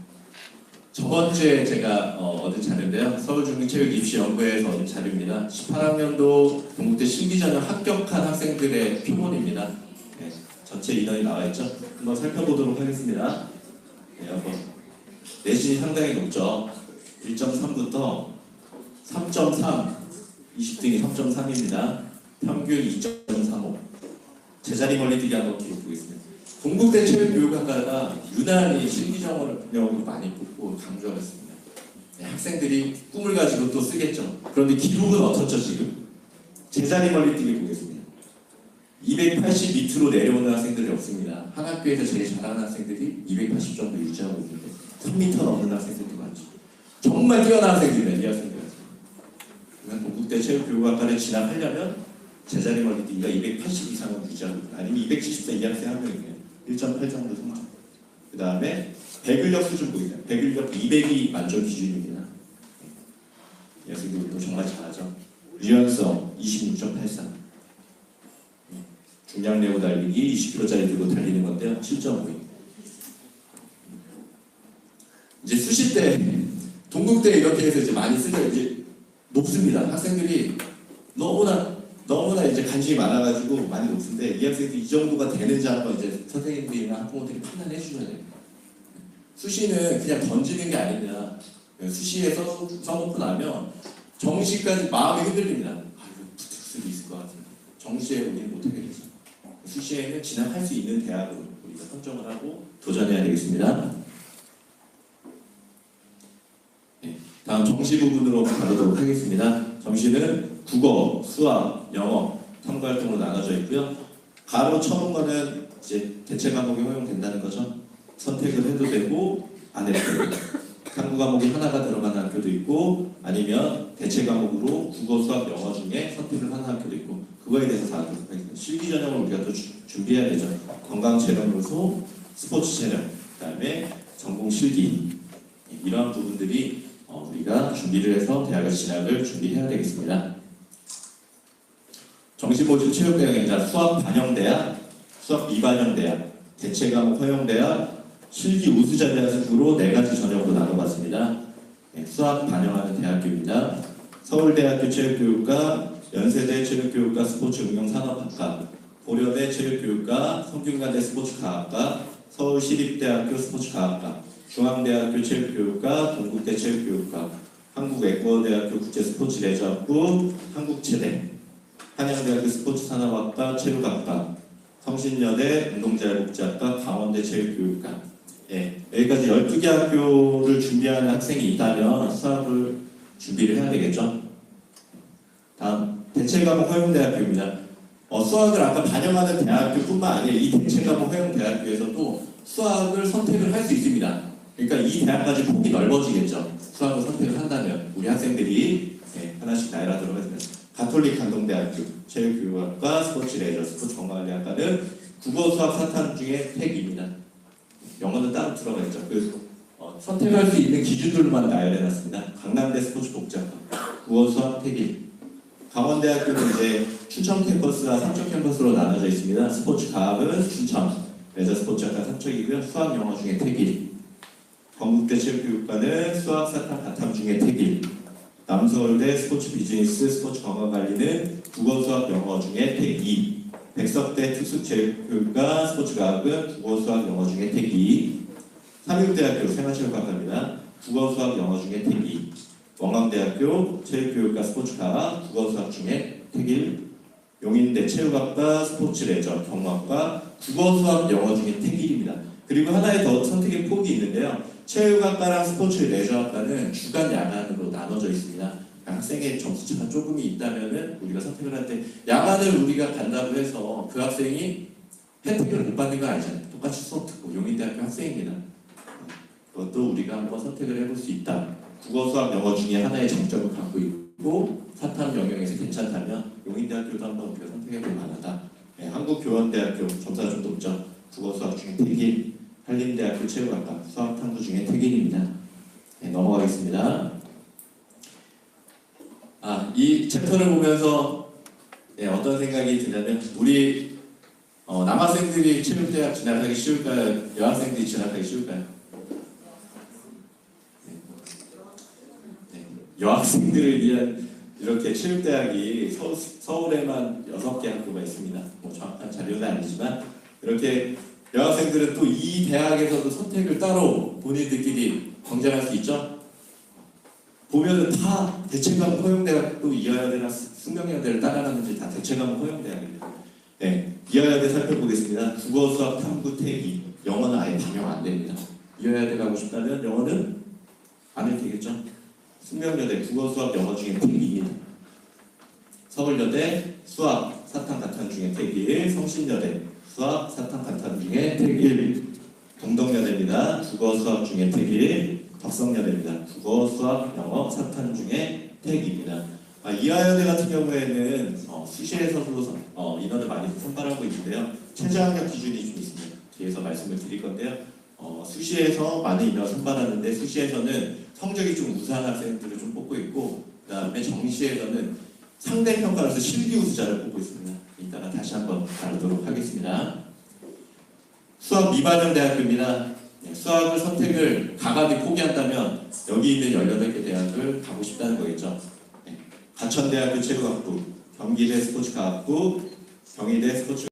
[SPEAKER 2] 저번 주에 제가 얻은 자료인데요. 서울중등체육입시연구회에서 얻은 자료입니다. 18학년도 동국대 실기전형 합격한 학생들의 표본입니다. 네. 전체 인원이 나와있죠. 한번 살펴보도록 하겠습니다. 네, 한번. 내신이 상당히 높죠. 1.3부터 3.3, 20등이 3.3입니다. 평균 2.35. 제자리 멀리뛰기 한번 기록 보겠습니다. 동국대 체육교육학과가 유난히 실기전형을 많이 뽑고 강조를 했습니다. 네, 학생들이 꿈을 가지고 또 쓰겠죠. 그런데 기록은 어떻죠 지금? 제자리 멀리뛰기 보겠습니다. 280 밑으로 내려오는 학생들이 없습니다. 한 학교에서 제일 잘하는 학생들이 280 정도 유지하고 있는데 3m 넘는 학생들도 많죠. 정말 뛰어난 학생들이네, 이 학생들. 동국대 체육교육학과를 진학하려면 제자리 멀리뛰기가 280 이상은 유지하고 있다. 아니면 270세 이 학생 한 명이에요. 1.8 정도 성적. 그 다음에 배근력 수준 보이죠. 배근력 200이 만족 기준입니다. 이 학생들도 정말 잘하죠. 유연성 26.83. 중량 내고 달리기 20kg짜리 들고 달리는 건데요. 7.52. 이제 수시 때, 동국 때 이렇게 해서 이제 많이 쓰죠. 이제 높습니다. 학생들이 너무나 이제 관심이 많아가지고 많이 높은데 이 학생들이 이 정도가 되는지 한번 이제 선생님들이나 학부모들이 판단해 주셔야 돼요. 수시는 그냥 던지는 게 아니냐. 수시에 써놓고 나면 정시까지 마음이 흔들립니다. 아, 이거 붙을 수도 있을 것 같은데. 정시에 우리는 못하겠죠. 수시에는 진학할 수 있는 대학으로 우리가 선정을 하고 도전해야 되겠습니다. 네, 다음 정시 부분으로 가보도록 하겠습니다. 정시는 국어, 수학, 영어, 탐구활동으로 나눠져 있고요. 가로 쳐놓은 거는 이제 대체 과목이 허용된다는 거죠. 선택을 해도 되고 안 해도 되고. 탐구 과목이 하나가 들어가는 학교도 있고 아니면 대체 과목으로 국어, 수학, 영어 중에 선택을 하는 학교도 있고 그거에 대해서 다 알도록 하겠습니다. 실기 전형을 우리가 또 준비해야 되죠. 건강 체력 요소, 스포츠 체력, 그다음에 전공 실기 이러한 부분들이 우리가 준비를 해서 대학을 진학을 준비해야 되겠습니다. 정시모집 체육대학입니다. 수학 반영대학, 수학 비반영대학, 대체 과목 허용대학, 실기 우수자 대학 등으로 4가지 전형으로 나눠봤습니다. 네, 수학 반영하는 대학교입니다. 서울대학교 체육교육과, 연세대 체육교육과 스포츠응용산업학과, 고려대 체육교육과, 성균관대 스포츠과학과, 서울시립대학교 스포츠과학과, 중앙대학교 체육교육과, 동국대 체육교육과, 한국에코어대학교 국제스포츠레저학부, 한국체대, 한양대학교 스포츠산업학과, 체육학과, 성신여대 운동자유복지학과, 강원대 체육교육과. 예, 여기까지 12개 학교를 준비하는 학생이 있다면 수학을 준비를 해야 되겠죠. 다음, 대체과목 허용대학교입니다. 수학을 아까 반영하는 대학교뿐만 아니라 이 대체과목 허용대학교에서도 수학을 선택을 할 수 있습니다. 그러니까 이 대학까지 폭이 넓어지겠죠. 수학을 선택을 한다면 우리 학생들이 하나씩 나열하 들어가겠습니다. 가톨릭 간동대학교 체육교육학과 스포츠레저 스포츠건강관리학과는 국어 수학 사탄 중에 택입니다. 영어는 따로 들어가 있죠. 그래서 선택할 수 있는 기준들만 나열해놨습니다. 강남대 스포츠복지학과 국어 수학 택일. 강원대학교는 이제 춘천 캠퍼스와 삼척 캠퍼스로 나눠져 있습니다. 스포츠과학은 춘천, 레저 스포츠학과 삼척이고요. 수학 영어 중에 택일. 건국대 체육교육과는 수학 사탄 가탐 중에 택일. 남서울대 스포츠 비즈니스 스포츠 건강관리는 국어 수학 영어 중에 택2. 백석대 특수체육교육과 스포츠과학은 국어 수학 영어 중에 택2. 삼육대학교 생활체육학과입니다. 국어 수학 영어 중에 택2. 원광대학교 체육교육과 스포츠과학 국어 수학 중에 택1. 용인대 체육학과 스포츠레저 경영학과 국어 수학 영어 중에 택1입니다. 그리고 하나의 더 선택의 폭이 있는데요. 체육학과랑 스포츠레저학과는 주간 야간으로 나눠져 있습니다. 학생의 점수차가 조금이 있다면은 우리가 선택을 할 때 야간을 우리가 간다고 해서 그 학생이 혜택을 못 받는 거 아니잖아요. 똑같이 수업 듣고 용인대학교 학생입니다. 그것도 우리가 한번 선택을 해볼 수 있다. 국어, 수학, 영어 중에 하나의 장점을 갖고 있고 사탐 영역에서 괜찮다면 용인대학교도 한번 우리가 선택해볼 만하다. 네, 한국교원대학교 점수가 좀 높죠. 국어, 수학 중에 택일, 한림대학교 체육학과 수학 탐구 중에 택일입니다. 네, 넘어가겠습니다. 이 챕터를 보면서 어떤 생각이 드냐면 우리 남학생들이 체육대학 진학하기 쉬울까요? 여학생들이 진학하기 쉬울까요? 여학생들을 위한 이렇게 체육대학이 서울에만 6개 학교가 있습니다. 뭐 정확한 자료는 아니지만 이렇게 여학생들은 또 이 대학에서도 선택을 따로 본인들끼리 경쟁할 수 있죠. 보면은 다 대체과목 허용대학도 이화여대나 숙명여대를 따라가는지 다 대체과목 허용대학입니다. 네, 이화여대 살펴보겠습니다. 국어, 수학, 탐구, 태기, 영어는 아예 반영 안 됩니다. 이화여대 가고 싶다면 영어는 안 해도 되겠죠. 숙명여대 국어, 수학, 영어 중에 택2입니다. 서울여대 수학, 사탐, 가탐 중에 택1, 성신여대 수학, 사탐, 가탐 중에 택1, 동덕여대입니다. 국어, 수학 중에 택1, 덕성여대입니다. 국어, 수학, 영어, 사탐 중에 택입니다. 이화여대 같은 경우에는 수시에서도 인원을 많이 선발하고 있는데요. 최저학력 기준이 좀 있습니다. 뒤에서 말씀을 드릴 건데요. 수시에서 많은 인원을 선발하는데 수시에서는 성적이 좀 우수한 학생들을 좀 뽑고 있고 그 다음에 정시에서는 상대 평가로서 실기 우수자를 뽑고 있습니다. 이따가 다시 한번 다루도록 하겠습니다. 수학 미반영 대학교입니다. 수학을 선택을 가감히 포기한다면 여기 있는 18개 대학을 가고 싶다는 거겠죠. 가천대학교 체육학부, 경기대 스포츠과학부, 경희대 스포츠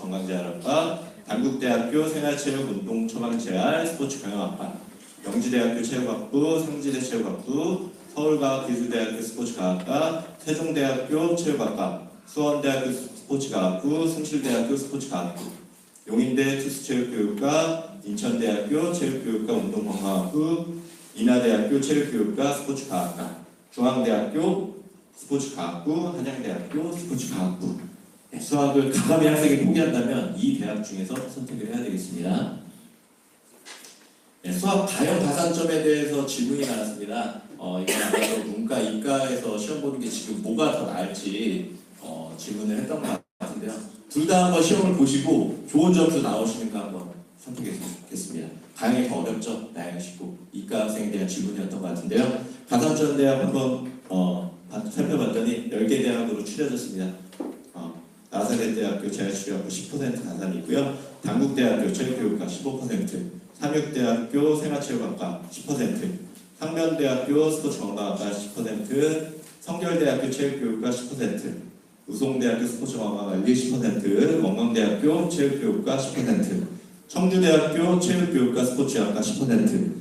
[SPEAKER 2] 건강재활학과, 단국대학교 생활체육운동처방재활 스포츠경영학과, 영지대학교 체육학부, 상지대 체육학부, 서울과학기술대학교 스포츠과학과, 세종대학교 체육학과, 수원대학교 스포츠과학부, 숭실대학교 스포츠과학부, 용인대 투수체육교육과, 인천대학교 체육교육과 운동건강학부, 인하대학교 체육교육과 스포츠과학과, 중앙대학교 스포츠과학부, 한양대학교 스포츠과학부. 수학을 가감히 학생이 포기한다면 이 대학 중에서 선택을 해야 되겠습니다. 수학 가형 가산점에 대해서 질문이 많았습니다. 이건 아마도 문과, 이과에서 시험 보는 게 지금 뭐가 더 나을지 질문을 했던 것 같은데요. 둘 다 한번 시험을 보시고 좋은 점수 나오시는 거 한번 선택했으면 좋겠습니다. 가형이 더 어렵죠? 나양시고 이과 학생에 대한 질문이었던 것 같은데요. 가산점 대학 한번 살펴봤더니 10개 대학으로 추려졌습니다. 나사렛대학교 재활치료학부 10% 가산이 있고요. 단국대학교 체육교육과 15%, 삼육대학교 생활체육학과 10%, 상면대학교 스포츠건강학과 10%, 성결대학교 체육교육과 10%, 우송대학교 스포츠건강학과 10%, 원광대학교 체육교육과 10%, 청주대학교 체육교육과 스포츠학과 10%,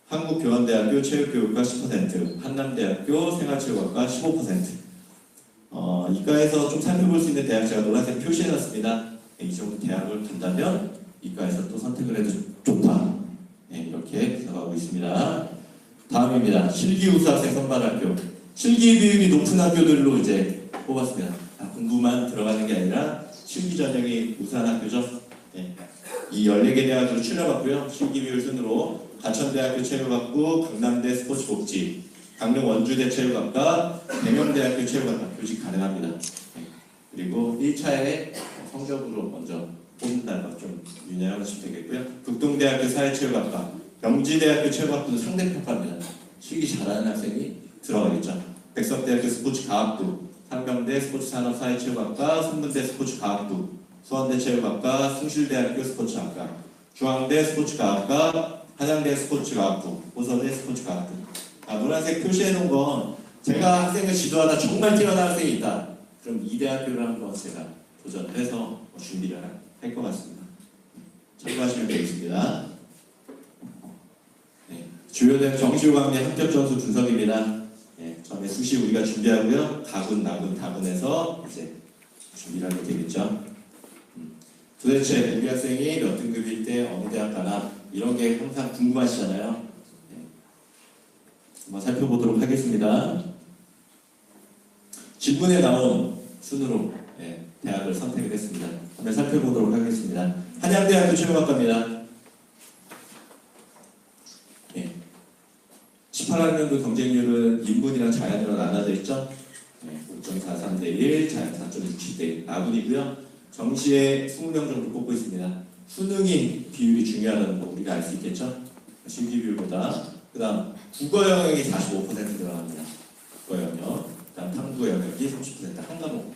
[SPEAKER 2] 한국교원대학교 체육교육과 10%, 한남대학교 생활체육학과 15%. 이과에서 좀 살펴볼 수 있는 대학 제가 노란색 표시해놨습니다. 이 정도 대학을 간다면 이과에서 또 선택을 해도 좋다. 이렇게 생각하고 있습니다. 다음입니다. 실기우수 학생 선발학교. 실기 비율이 높은 학교들로 이제 뽑았습니다. 공부만 들어가는 게 아니라 실기 전형이 우수한 학교죠. 이 14개 대학으로 추려봤고요. 실기 비율 순으로 가천대학교 체육학부, 강남대 스포츠복지, 강릉 원주대 체육학과, 대명대학교 체육학과 교직 가능합니다. 그리고 1차에 성적으로 먼저 뽑는다는 것 좀 유념하시면 되겠고요. 극동대학교 사회체육학과, 영지대학교 체육학부도 상대평가입니다. 실기 잘하는 학생이 들어가겠죠. 백석대학교 스포츠과학부, 상경대 스포츠산업사회체육학과, 순문대 스포츠과학부, 수원대 체육학과, 숭실대학교 스포츠학과, 중앙대 스포츠과학과, 한양대 스포츠과학부, 호서대 스포츠과학부. 노란색 표시해놓은 건 제가 학생을 지도하다 정말 뛰어난 학생이 있다. 그럼 이 대학교를 한번 제가 도전을 해서 준비를 할 것 같습니다. 참고하시면 되겠습니다. 주요 대학 정시후 강의 합격 점수 분석입니다. 처음에 수시 우리가 준비하고요. 가군, 나군, 다군에서 이제 준비를 하게 되겠죠. 도대체 우리 학생이 몇 등급일 때 어느 대학 가나 이런 게 항상 궁금하시잖아요. 한번 살펴보도록 하겠습니다. 질문에 나온 순으로 대학을 선택을 했습니다. 한번 살펴보도록 하겠습니다. 한양대학교 체육학과입니다. 18학년도 경쟁률은 인문이랑 자연으로 나눠져 있죠. 5.43 대 1, 자연 4.67 대 1, 나군이고요. 정시에 20명 정도 뽑고 있습니다. 수능이 비율이 중요하다는 거 우리가 알 수 있겠죠. 실기 비율보다. 그 다음 국어 영역이 45% 들어갑니다. 국어 영역. 그 다음 탐구 영역이 30% 한 과목.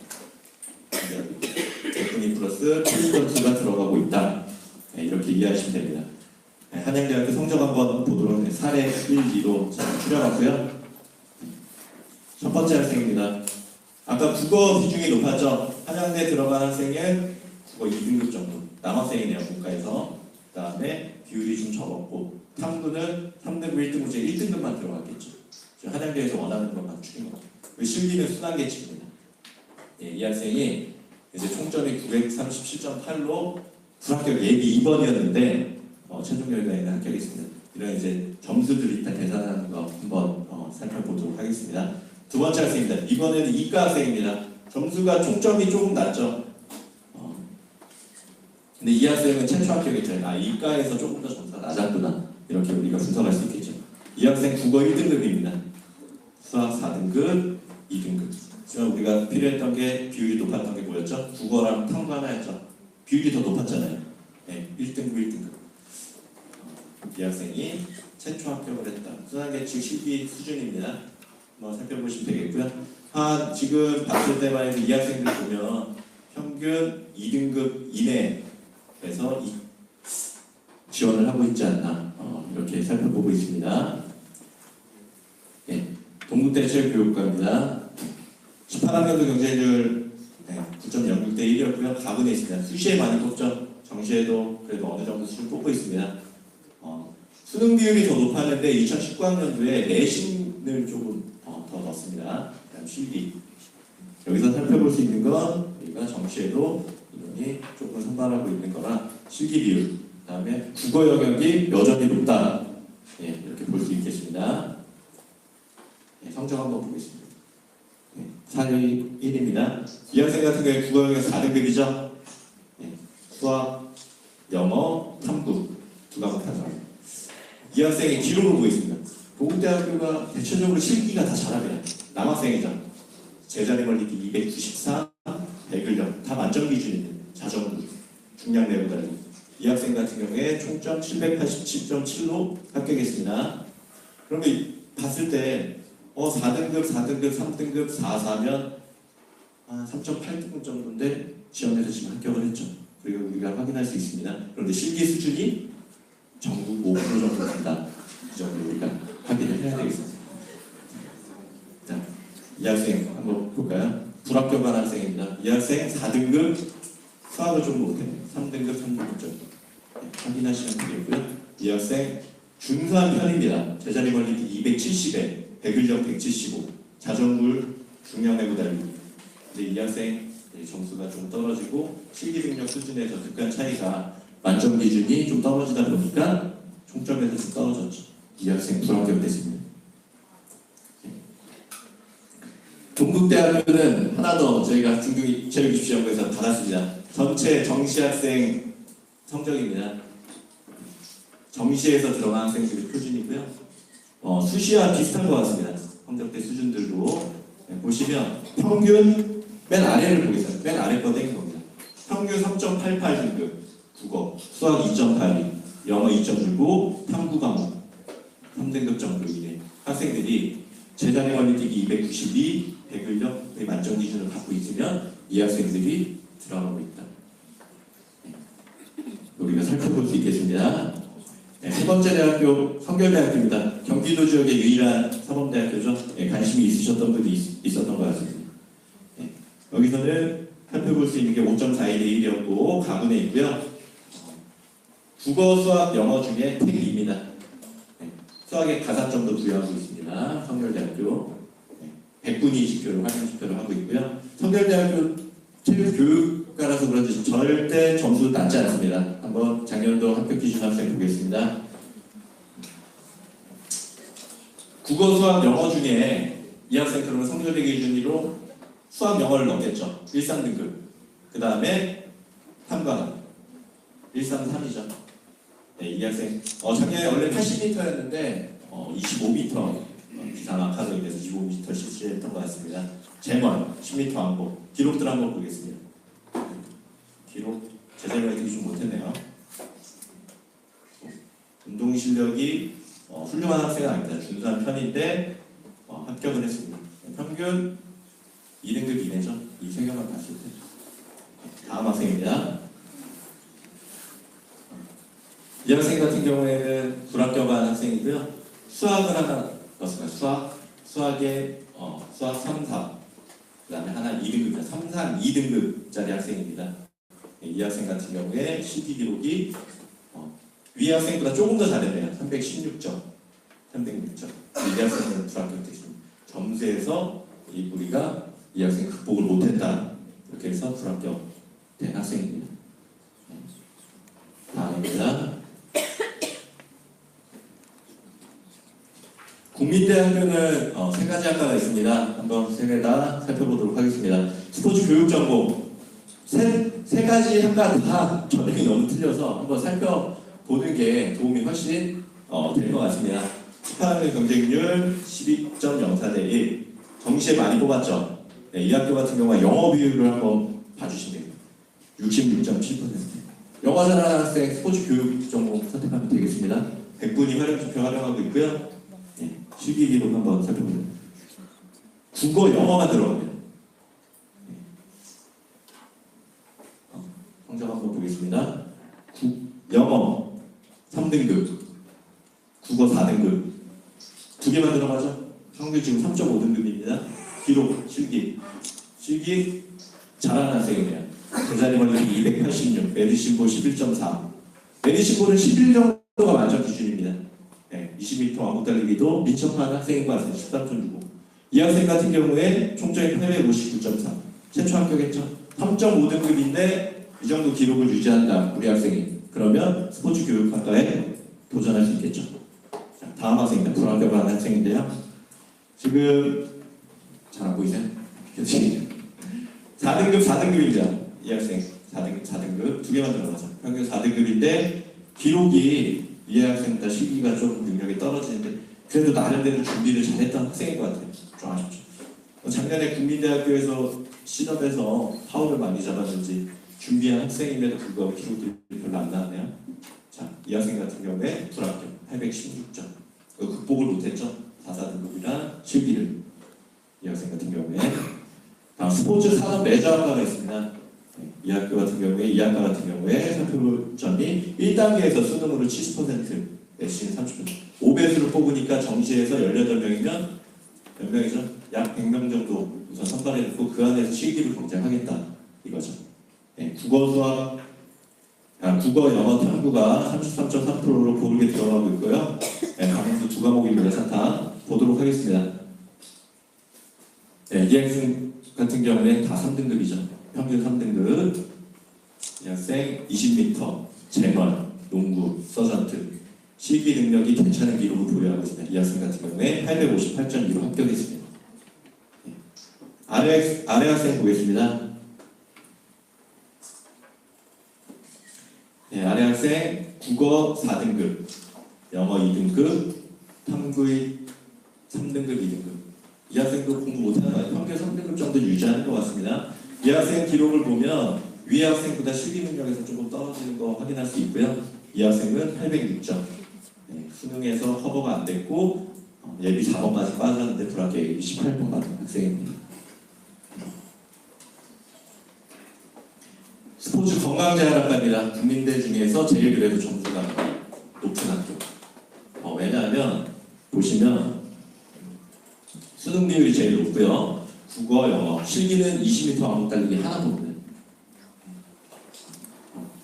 [SPEAKER 2] 대분이 플러스 필수점수가 들어가고 있다. 이렇게 이해하시면 됩니다. 한양대학교 성적 한번 보도록 하겠습니다. 사례 1, 2로 추려봤고요. 첫 번째 학생입니다. 아까 국어 비중이 높았죠? 한양대 들어간 학생은 국어 2등급 정도. 남학생이네요, 문과에서. 그 다음에 비율이 좀 적었고, 탐구는 3등급, 1등급, 문제 1등급만 들어갔겠죠. 한양대에서 원하는 것만 추린 거죠. 실기는 순환계층입니다. 이 학생이 이제 총점이 937.8로 불합격 예비 2번이었는데, 최종 결과에는 합격했습니다. 이런 이제 점수들이 일단 계산하는 거 한번 살펴보도록 하겠습니다. 두 번째 학생입니다. 이번에는 이과 학생입니다. 점수가 총점이 조금 낮죠. 근데 이 학생은 최초 합격했죠. 이과에서 조금 더 점수가 낮았구나. 이렇게 우리가 분석할 수 있겠죠. 이 학생 국어 1등급입니다. 수학 4등급, 2등급. 지금 우리가 필요했던 게 비율이 높았던 게 뭐였죠? 국어랑 탐구 하나였죠. 비율이 더 높았잖아요. 1등급, 1등급. 이 학생이 최초 합격을 했다. 순환계측 실기 수준입니다. 한번 살펴보시면 되겠고요. 지금 봤을 때만 해도 이 학생들 보면 평균 2등급 이내에서 지원을 하고 있지 않나 이렇게 살펴보고 있습니다. 네, 동국대 체육교육과입니다. 18학년도 경쟁률 9.06대 1이었고요. 가군에 있습니다. 수시에 많이 뽑죠. 정시에도 그래도 어느 정도 수준 뽑고 있습니다. 수능 비율이 더 높았는데 2019학년도에 내신을 조금 더 넣었습니다. 그다음 실기. 여기서 살펴볼 수 있는 건 우리가 정시에도 인원이 조금 선발하고 있는 거라 실기 비율. 그다음에 국어 영역이 여전히 높다. 예, 이렇게 볼 수 있겠습니다. 예, 성적 한번 보겠습니다. 예, 4위 1입니다. 이 학생 같은 경우에 국어 영역 4등급이죠. 예, 수학, 영어, 탐구 두 과목 다 잘합니다. 이 학생의 기록을 보고 있습니다. 동국대학교가 대체적으로 실기가 다 잘합니다. 남학생이죠. 제자리 걸리기 294, 100을 다 만점 기준입니다. 자전부, 중량 내고 달리기. 이 학생 같은 경우에 총점 787.7로 합격했습니다. 그러면 봤을 때 4등급, 4등급, 3등급, 4면 3.8등급 정도인데 지원해서 지금 합격을 했죠. 그리고 우리가 확인할 수 있습니다. 그런데 실기 수준이 전국 5% 정도 된다. 이 정도 우리가 확인을 해야 되겠습니다. 자, 이 학생 한번 볼까요? 불합격한 학생입니다. 이 학생 4등급 수학을 좀 못해요. 3등급, 3등급 정도. 네, 확인하시면 되겠고요. 이 학생 준수한 편입니다. 제자리 걸리기 270에 100을 175, 자전물 중량 내고 달리기. 근데 이 학생 점수가 좀 떨어지고 실기 능력 수준에서 극한 차이가 만점 기준이 좀 떨어지다 보니까 총점에서 좀 떨어졌죠. 이 학생 불합격됐습니다. 동국대학교는 하나 더 저희가 중등 체육입시연구에서 받았습니다. 전체 정시 학생 성적입니다. 정시에서 들어간 학생들의 표준이고요. 수시와 비슷한 것 같습니다. 성적대 수준들도 보시면 평균 맨 아래를 보겠습니다. 맨 아래 거 땡긴 겁니다. 평균 3.88등급 국어, 수학 2.82, 영어 2.65, 탐구 과목 3등급 정도 이내 학생들이 제자리 걸리기 292, 100을 만점 기준을 갖고 있으면 이 학생들이 들어가고 있다. 우리가 살펴볼 수 있겠습니다. 네, 세 번째 대학교 성결대학교입니다. 경기도 지역의 유일한 사범대학교죠. 네, 관심이 있으셨던 분이 있었던 것 같습니다. 네, 여기서는 살펴볼 수 있는 게 5.41대 1이었고 가군에 있고요. 국어, 수학, 영어 중에 택2입니다. 네, 수학에 가산점도 부여하고 있습니다. 성결대학교. 네, 100분위 20교를 활용 10교를 하고 있고요. 성결대학교 체육교육과라서 그런지 절대 점수 낮지 않습니다. 한번 작년도 합격 기준 학생 보겠습니다. 국어, 수학, 영어 중에 이 학생 그러면 성적의 기준으로 수학, 영어를 넣겠죠. 1, 3등급. 그 다음에 3과목. 1, 3, 3이죠. 네, 이 학생 작년에 원래 80m였는데 25m 비상 악화로 인해서 25m 실시했던 것 같습니다. 재원 10m 왕복. 기록들 한번 보겠습니다. 기록 제자리가 되게 좀 못했네요. 운동 실력이 훌륭한 학생은 아닙니다. 준수한 편인데 합격을 했습니다. 평균 2등급 이내죠. 이 세 개만 봤을 때. 다음 학생입니다. 이 학생 같은 경우에는 불합격한 학생이고요. 수학을 하나 넣었습니다. 수학에 수학 3, 4 그 다음에 하나 2등급입니다. 3, 4, 2등급짜리 학생입니다. 이 학생 같은 경우에 실기 기록이 위 학생보다 조금 더 잘했네요. 316점. 306점. 이 학생은 불합격됐습니다. 점수에서 우리가 이 학생 극복을 못했다. 이렇게 해서 불합격된 학생입니다. 다음입니다. 국민대학교는 세 가지 학과가 있습니다. 한번 세 개 다 살펴보도록 하겠습니다. 스포츠 교육 전공 세 가지 학과 다 전형이 너무 틀려서 한번 살펴보는 게 도움이 훨씬 될 것 같습니다. 18학년 경쟁률 12.04대 1 정시에 많이 뽑았죠. 네, 이 학교 같은 경우는 영어 비율을 한번 봐주시면 됩니다. 66.7%. 영어 잘하는 학생 스포츠 교육 전공 선택하면 되겠습니다. 100분이 활용지표 활용하고 있고요. 네, 실기 기록 한번 살펴보세요. 국어, 영어만 들어갑니다. 네. 성적 한번 보겠습니다. 영어 3등급, 국어 4등급 두 개만 들어가죠. 평균 지금 3.5등급입니다. 기록, 실기 잘하는 학생이에요. 제자리 걸리기 286, 메디신보 11.4. 메디신보는 11 정도가 만점 기준입니다. 네, 20m 왕복 달리기도 민첩한 학생인 것 같아요. 13.65. 이 학생 같은 경우에 총점이 859.4. 최초 합격했죠. 3.5등급인데 이 정도 기록을 유지한다. 우리 학생이. 그러면 스포츠 교육학과에 도전할 수 있겠죠. 자, 다음 학생입니다. 불합격을 하는 학생인데요. 지금 잘 안 보이세요? 4등급입니다. 이 학생 4등급 두 개만 들어가죠. 평균 4등급인데 기록이 이 학생보다 실기가 좀 능력이 떨어지는데 그래도 나름대로 준비를 잘했던 학생인 것 같아요. 좀 아쉽죠. 작년에 국민대학교에서 시험에서 파울을 많이 잡았는지 준비한 학생임에도 불구하고 기록이 별로 안 나왔네요. 자, 이 학생 같은 경우에 불합격 816점. 극복을 못했죠. 4등급이랑 실기를. 이 학생 같은 경우에 다음 스포츠 산업 레저학과가 있습니다. 이 학교 같은 경우에 이 학과 같은 경우에 살펴볼 점이 1단계에서 수능으로 70%, 내신 30%, 5배수를 뽑으니까 정시에서 18명이면 몇 명이죠? 약 100명 정도 우선 선발해놓고 그 안에서 실기를 경쟁하겠다 이거죠. 네, 국어, 영어, 탐구가 33.3%로 고르게 들어가고 있고요. 네, 과목도 두 과목입니다. 사탕 보도록 하겠습니다. 네, 이 학생 같은 경우는 다 3등급이죠. 평균 3등급. 이 학생 20m, 쟁원, 농구, 서전트 실기 능력이 괜찮은 기록을 보유하고 있습니다. 이 학생 같은 경우에 858.2로 합격했습니다. 네. 아래 학생 보겠습니다. 네, 아래 학생 국어 4등급, 영어 2등급, 탐구의 3등급, 2등급. 이 학생도 공부 못하는 거 아니에요. 평균 3등급 정도 유지하는 것 같습니다. 이 학생 기록을 보면 위 학생보다 실기 능력에서 조금 떨어지는 거 확인할 수 있고요. 이 학생은 806점. 네, 수능에서 커버가 안 됐고 예비 4번까지 빠졌는데 불합격 18번 받은 학생입니다. 스포츠 건강재활학과입니다. 국민대 중에서 제일 그래도 점수가 높은 학교. 왜냐하면 보시면 수능 비율이 제일 높고요. 국어, 영어, 실기는 20m 왕복 달리기 하나 보거든요.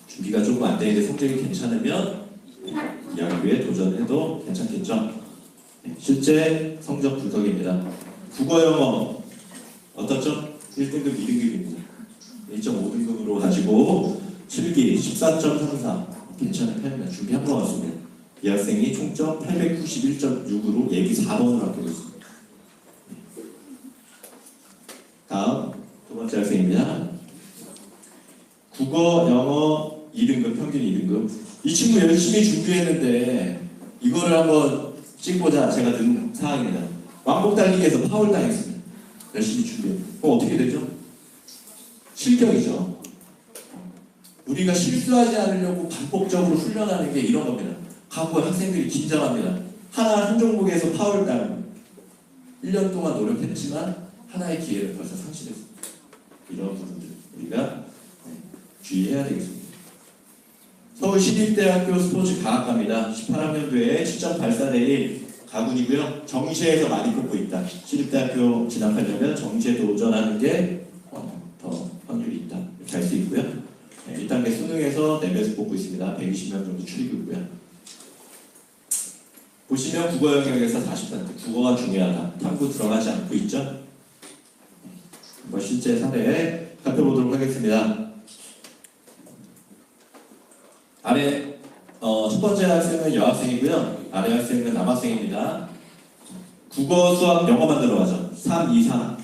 [SPEAKER 2] 준비가 조금 안 되는데 성적이 괜찮으면 이 학교에 도전해도 괜찮겠죠. 네, 실제 성적 분석입니다. 국어, 영어 어떻죠? 1등급, 2등급입니다. 1.5등급으로 가지고 실기 14.34 괜찮은 편입니다. 준비한 것 같습니다. 이 학생이 총점 891.6으로 예비 4번으로 합격했습니다. 다음 두 번째 학생입니다. 국어, 영어 2등급, 평균 2등급. 이 친구 열심히 준비했는데 이거를 한번 찍고자 제가 든 상황입니다. 왕복 달리기에서 파울 당했습니다. 열심히 준비했는데 그럼 어떻게 되죠? 실격이죠. 우리가 실수하지 않으려고 반복적으로 훈련하는 게 이런 겁니다. 과거에 학생들이 긴장합니다. 한 종목에서 파울 당 1년 동안 노력했지만 하나의 기회를 벌써 상실했습니다. 이런 부분들 우리가 주의해야 되겠습니다. 서울시립대학교 스포츠과학과입니다. 18학년도에 7.84대1 가군이고요. 정시에서 많이 뽑고 있다. 시립대학교 진학하려면 정시에 도전하는 게 더 확률이 있다. 이렇게 알 수 있고요. 1단계 수능에서 4배수 뽑고 있습니다. 120명 정도 출입이고요. 보시면 국어 영역에서 40%. 국어가 중요하다. 탐구 들어가지 않고 있죠. 한번 실제 사례 살펴보도록 하겠습니다. 아래 첫 번째 학생은 여학생이고요. 아래 학생은 남학생입니다. 국어, 수학, 영어만 들어가죠. 3, 2, 3.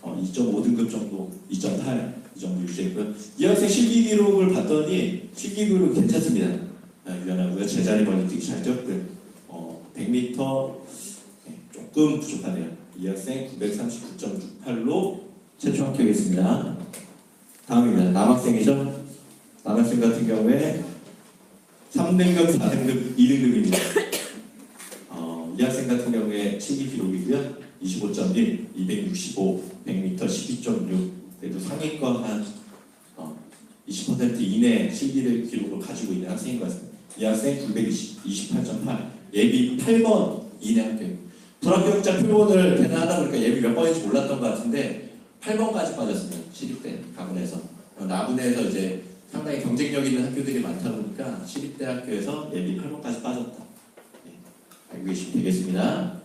[SPEAKER 2] 2.5등급 정도, 2.8 이 정도 유지했고요. 이 학생 실기 기록을 봤더니 실기 기록 괜찮습니다. 유연하고요. 제자리 멀리뛰기 잘 뛰었고요. 100m 조금 부족하네요. 이 학생 939.68로 최초 합격했습니다. 다음입니다. 남학생이죠. 남학생 같은 경우에 3등급, 4등급, 2등급입니다. 이 학생 같은 경우에 실기 기록이고요. 25.1, 265, 100m 12.6. 그래도 상위권 한 20% 이내 실기를 기록을 가지고 있는 학생인 것 같습니다. 이 학생 928.8, 예비 8번 이내 합격. 불합격자 표본을 계산하다 보니까 예비 몇 번인지 몰랐던 것 같은데 8번까지 빠졌습니다. 시립대 가군에서. 나군에서 이제 상당히 경쟁력 있는 학교들이 많다 보니까 시립대 학교에서 예비 8번까지 빠졌다. 알고 계시면 되겠습니다.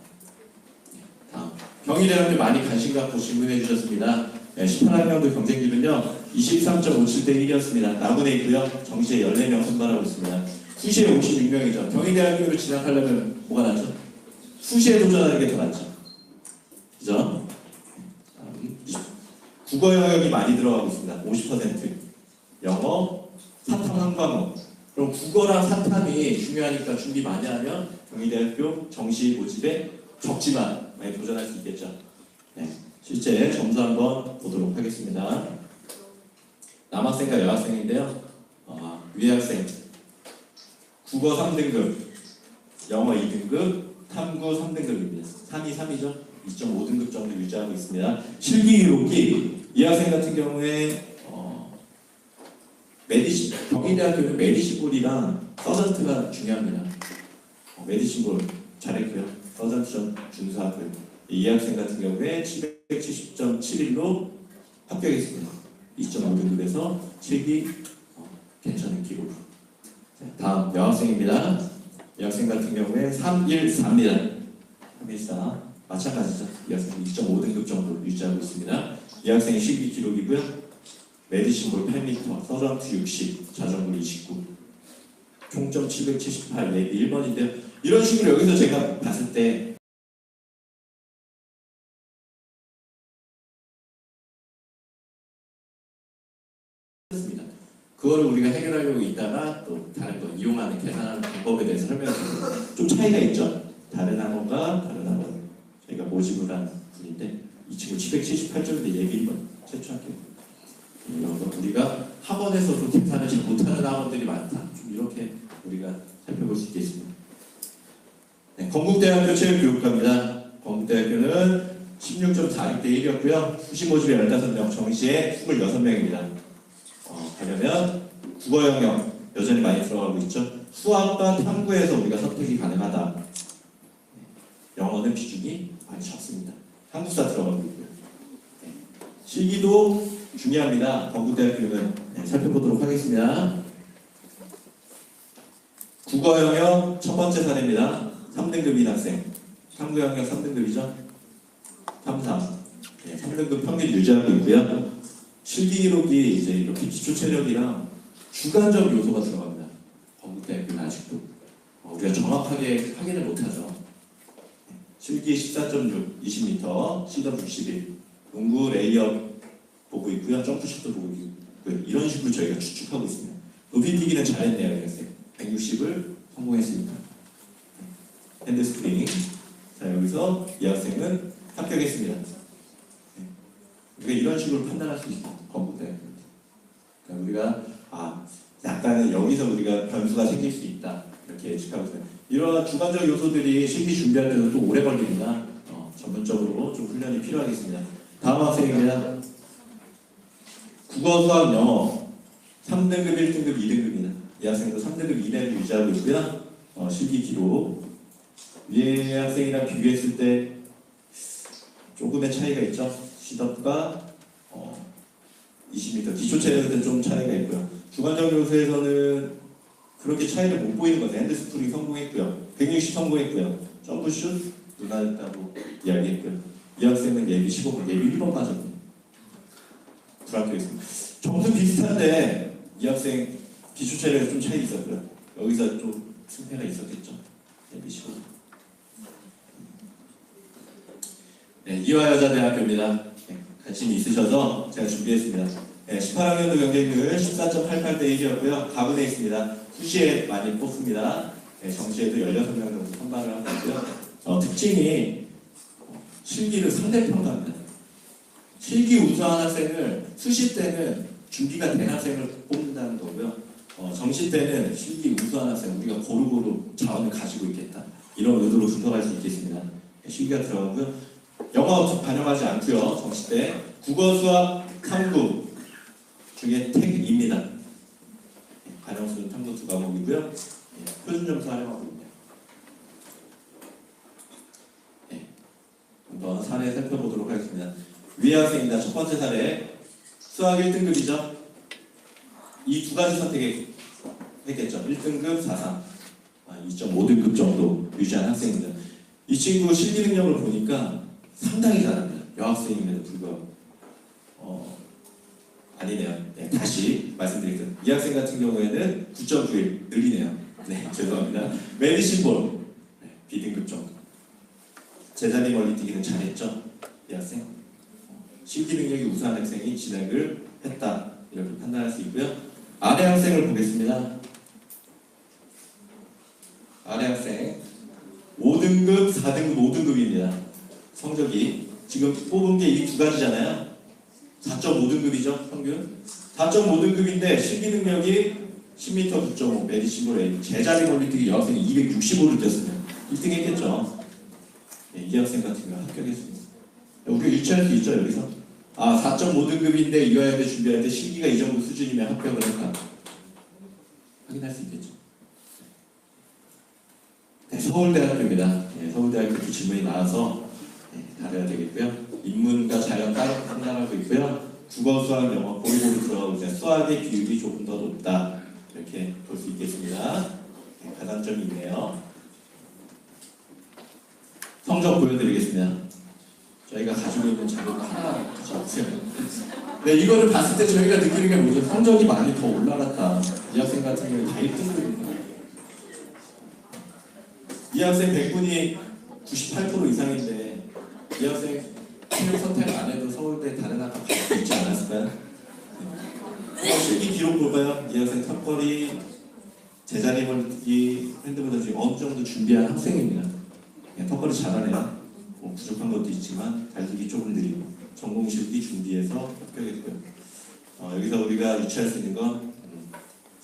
[SPEAKER 2] 다음 경희대학교 많이 관심 갖고 질문해 주셨습니다. 18학년도 경쟁률은요 23.57대 1이었습니다. 나군에 있고요. 정시에 14명 선발하고 있습니다. 수시에 56명이죠. 경희대학교를 진학하려면 뭐가 낫죠? 수시에 도전하는 게 더 낫죠. 그죠? 국어 영역이 많이 들어가고 있습니다. 50%. 영어, 사탐 한 과목. 그럼 국어랑 사탐이 중요하니까 준비 많이 하면 경희대학교 정시 모집에 적지만 많이 도전할 수 있겠죠. 네, 실제 점수 한번 보도록 하겠습니다. 남학생과 여학생인데요. 위에 학생 국어 3등급, 영어 2등급, 탐구 3등급입니다. 3이 3이죠. 2.5등급 정도 유지하고 있습니다. 실기 기록이 이 학생 같은 경우에 경희대학교는 메디시볼이랑 서전트가 중요합니다. 메디시볼 잘했고요. 서전트 좀 준수하고요. 이 학생 같은 경우에 770.71로 합격했습니다. 2.5등급에서 실기 괜찮은 기록. 다음 여학생입니다. 여학생 같은 경우에 314입니다. 314 마찬가지죠. 이 학생 2.5등급 정도 유지하고 있습니다. 이 학생의 실기 기록이고요. 메디신볼 8m, 서전트 60, 자전거 29, 총점 778, 예비 1번인데요. 이런 식으로 여기서 제가 봤을 때 그거를 우리가 해결하려고 있다가 또 다른 거 이용하는 계산하는 방법에 대해서 설명드리고 좀 차이가 있죠. 다른 학원과 다른 학원 저희가 모집을 한 분인데 이 친구 778점인데 예비 1번 최초 합격. 우리가 학원에서도 계산을 잘 못하는 학원들이 많다. 좀 이렇게 우리가 살펴볼 수 있겠습니다. 네, 건국대학교 체육교육과입니다. 건국대학교는 16.46대 1이었고요. 수시 모집에 15명, 정시에 26명입니다. 가려면 국어 영역 여전히 많이 들어가고 있죠. 수학과 탐구에서 우리가 선택이 가능하다. 영어는 비중이 많이 적습니다. 한국사 들어가고 있고요. 네. 실기도 중요합니다. 건국대학교는 살펴보도록 하겠습니다. 국어 영역 첫 번째 사례입니다. 3등급인 학생. 탐구 영역 3등급이죠. 탐3. 3등급 평균 유지하고 있고요. 실기 기록이 이제 이렇게 기초 체력이랑 주관적 요소가 들어갑니다. 건국대학교는 아직도 우리가 정확하게 확인을 못하죠. 실기 14.6, 20m, 시덥 61, 농구 레이업 보고 있고요. 점프슛도 보고 있고요. 이런 식으로 저희가 추측하고 있습니다. 높이뛰기는 잘했네요. 이랬어요. 160을 성공했습니다. 핸드스프링. 자, 여기서 이 학생은 합격했습니다. 우리가 이런 식으로 판단할 수 있습니다. 건국대학교. 그러니까 우리가 약간은 여기서 우리가 변수가 생길 수 있다. 이렇게 예측하고 있습니다. 이러한 주관적 요소들이 실기 준비할 때도 또 오래 걸립니다. 전문적으로 좀 훈련이 필요하겠습니다. 다음 학생입니다. 국어, 수학, 영어 3등급, 1등급, 2등급입니다. 이 학생도 3등급 이내를 유지하고 있고요. 실기 기록 위에 학생이랑 비교했을 때 조금의 차이가 있죠. 시덥과 20m 기초 체력은 좀 차이가 있고요. 주관적 요소에서는 그렇게 차이를 못 보이는 거죠. 핸드스프링 성공했고요. 160 성공했고요. 점프슛 무난했다고 이야기했고요. 이 학생은 예비 15번, 예비 1번 빠졌고 불합격했습니다. 점수 비슷한데 이 학생 기초 체력에 좀 차이 있었고요. 여기서 좀 승패가 있었겠죠. 예비 15번. 네, 이화여자대학교입니다. 관심이 있으셔서 제가 준비했습니다. 18학년도 경쟁률 14.88대 1이었고요. 가군에 있습니다. 수시에 많이 뽑습니다. 정시에도 16명 정도 선발을 하고 있고요. 특징이 실기를 상대평가합니다. 실기 우수한 학생을 수시 때는 준비가 된 학생을 뽑는다는 거고요. 정시 때는 실기 우수한 학생 우리가 고루고루 자원을 가지고 있겠다 이런 의도로 분석할 수 있겠습니다. 실기가 들어가고요. 영어 반영하지 않고요. 정시 때 국어, 수학, 탐구 중에 택입니다. 반영수는 탐구 2과목이고요. 표준 점수 활용하고 있네요. 한번 사례 살펴보도록 하겠습니다. 위의 학생입니다. 첫 번째 사례 수학 1등급이죠. 이 두 가지 선택했겠죠. 1등급 4상 2.5등급 정도 유지한 학생입니다. 이 친구 실기 능력을 보니까 상당히 잘합니다. 여학생임에도 불구하고 아니네요. 네, 다시 말씀드릴게요. 이 학생 같은 경우에는 9.91 느리네요. 네, 죄송합니다. 메디신볼 B등급 정도. 제자리 멀리뛰기는 잘했죠. 이 학생 실기 능력이 우수한 학생이 진학을 했다 이렇게 판단할 수 있고요. 아래 학생을 보겠습니다. 아래 학생 5등급, 4등급, 5등급입니다. 성적이 지금 뽑은 게 이 두 가지잖아요. 4.5등급이죠, 평균. 4.5등급인데 실기 능력이 10m 9.5, 메디신볼 A, 제자리 멀리뛰기 여학생이 265를 뛰었으면 1등 했겠죠. 네, 이 학생 같은 경우는 합격했습니다. 우리가 유추할 수 있죠, 여기서. 4.5등급인데 이화여대 준비할 때 실기가 이 정도 수준이면 합격을 했다. 확인할 수 있겠죠. 네, 서울대학교입니다. 네, 서울대학교 질문이 나와서 다뤄야 되겠고요. 인문과 자연 따로 상담하고 있고요. 국어, 수학, 영어 고루고루 들어가고 있어요. 수학의 비율이 조금 더 높다. 이렇게 볼 수 있겠습니다. 네, 가산점이 있네요. 성적 보여드리겠습니다. 저희가 가지고 있는 자료가 하나밖에 없어요. 네, 이거를 봤을 때 저희가 느끼는 게 뭐죠? 성적이 많이 더 올라갔다. 이 학생 같은 경우는 다 1등급입니다. 이 학생 100분이 98% 이상인데 이 학생 실력 선택 안 해도 서울대 다른 학교 갈 수 있지 않았을까요? 실기 기록 볼까요? 이 학생 턱걸이, 제자리 멀리뛰기, 핸드볼 던지기 어느 정도 준비한 학생입니다. 턱걸이 잘하네요. 부족한 것도 있지만 달리기 조금 느리고 전공실기 준비해서 합격했고요. 여기서 우리가 유추할 수 있는 건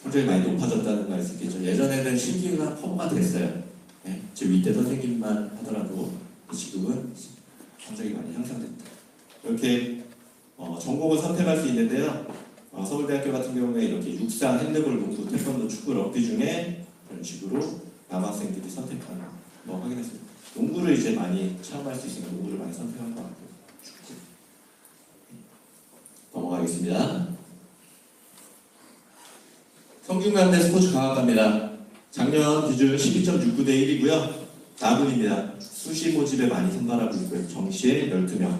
[SPEAKER 2] 성적이 많이 높아졌다는 걸 알 수 있겠죠. 예전에는 실기가 커버가 됐어요. 네, 제 윗대 선생님만 하더라도 지금은 성적이 많이 향상됐다. 이렇게 전공을 선택할 수 있는데요. 서울대학교 같은 경우에 이렇게 육상, 핸드볼, 농구, 태권도, 축구, 럭비 중에 이런 식으로 남학생들이 선택하는 거 확인했습니다. 농구를 이제 많이 체험할 수 있으니까 농구를 많이 선택한 것 같고요. 축구. 넘어가겠습니다. 성균관대 스포츠과학과입니다. 작년 기준 12.69대 1이고요. 나분입니다. 수시 모집에 많이 선발하고 있고요. 정시에 12명.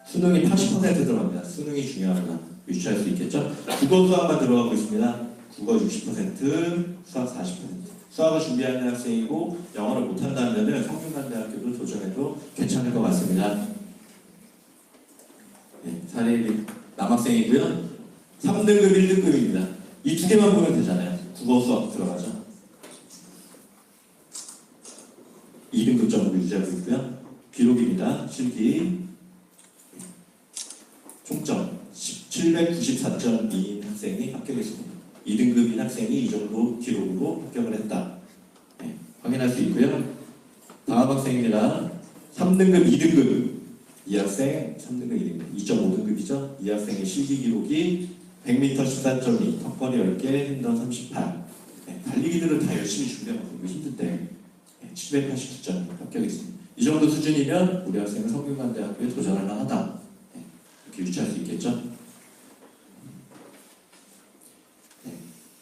[SPEAKER 2] 수능이 80% 들어갑니다. 수능이 중요합니다. 유추할 수 있겠죠? 국어 수학만 들어가고 있습니다. 국어 60%, 수학 40%. 수학을 준비하는 학생이고 영어를 못한다면 성균관대학교도 도전해도 괜찮을 것 같습니다. 네, 사례 남학생이고요. 3등급, 1등급입니다. 이 두 개만 보면 되잖아요. 국어 수학 들어가죠. 2등급 정도 유지하고 있고요. 기록입니다. 실기 총점 794.2인 학생이 합격했습니다. 2등급인 학생이 이 정도 기록으로 합격을 했다. 네, 확인할 수 있고요. 다음 학생입니다. 3등급, 2등급. 이 학생 3등급, 2등급. 2.5등급이죠. 이 학생의 실기 기록이 100m 14.2, 턱걸이 10개, 핸던 38. 네, 달리기들은 다 열심히 준비하고 힘든데 789점 합격했습니다. 이 정도 수준이면 우리 학생은 성균관대학교에 도전할 만하다. 네, 이렇게 유추할 수 있겠죠. 네,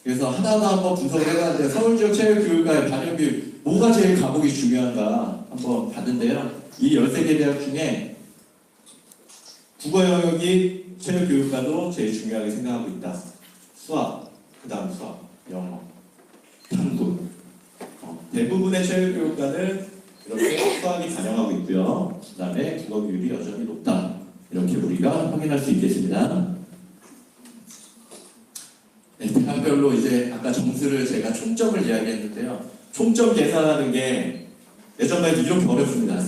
[SPEAKER 2] 그래서 하나하나 한번 분석을 해봤는데 서울지역 체육교육과의 반영비 뭐가 제일 과목이 중요한가 한번 봤는데요. 이 13개 대학 중에 국어 영역이 체육교육과도 제일 중요하게 생각하고 있다. 수학, 그 다음 수학, 영어, 탐구. 대부분의 체육교육과는 이렇게 수학이 반영하고 있고요. 그 다음에 국어 비율이 여전히 높다. 이렇게 우리가 확인할 수 있겠습니다. 네, 대학별로 이제 아까 점수를 제가 총점을 이야기했는데요. 총점 계산하는 게 예전만 해도 이렇게 어렵습니다.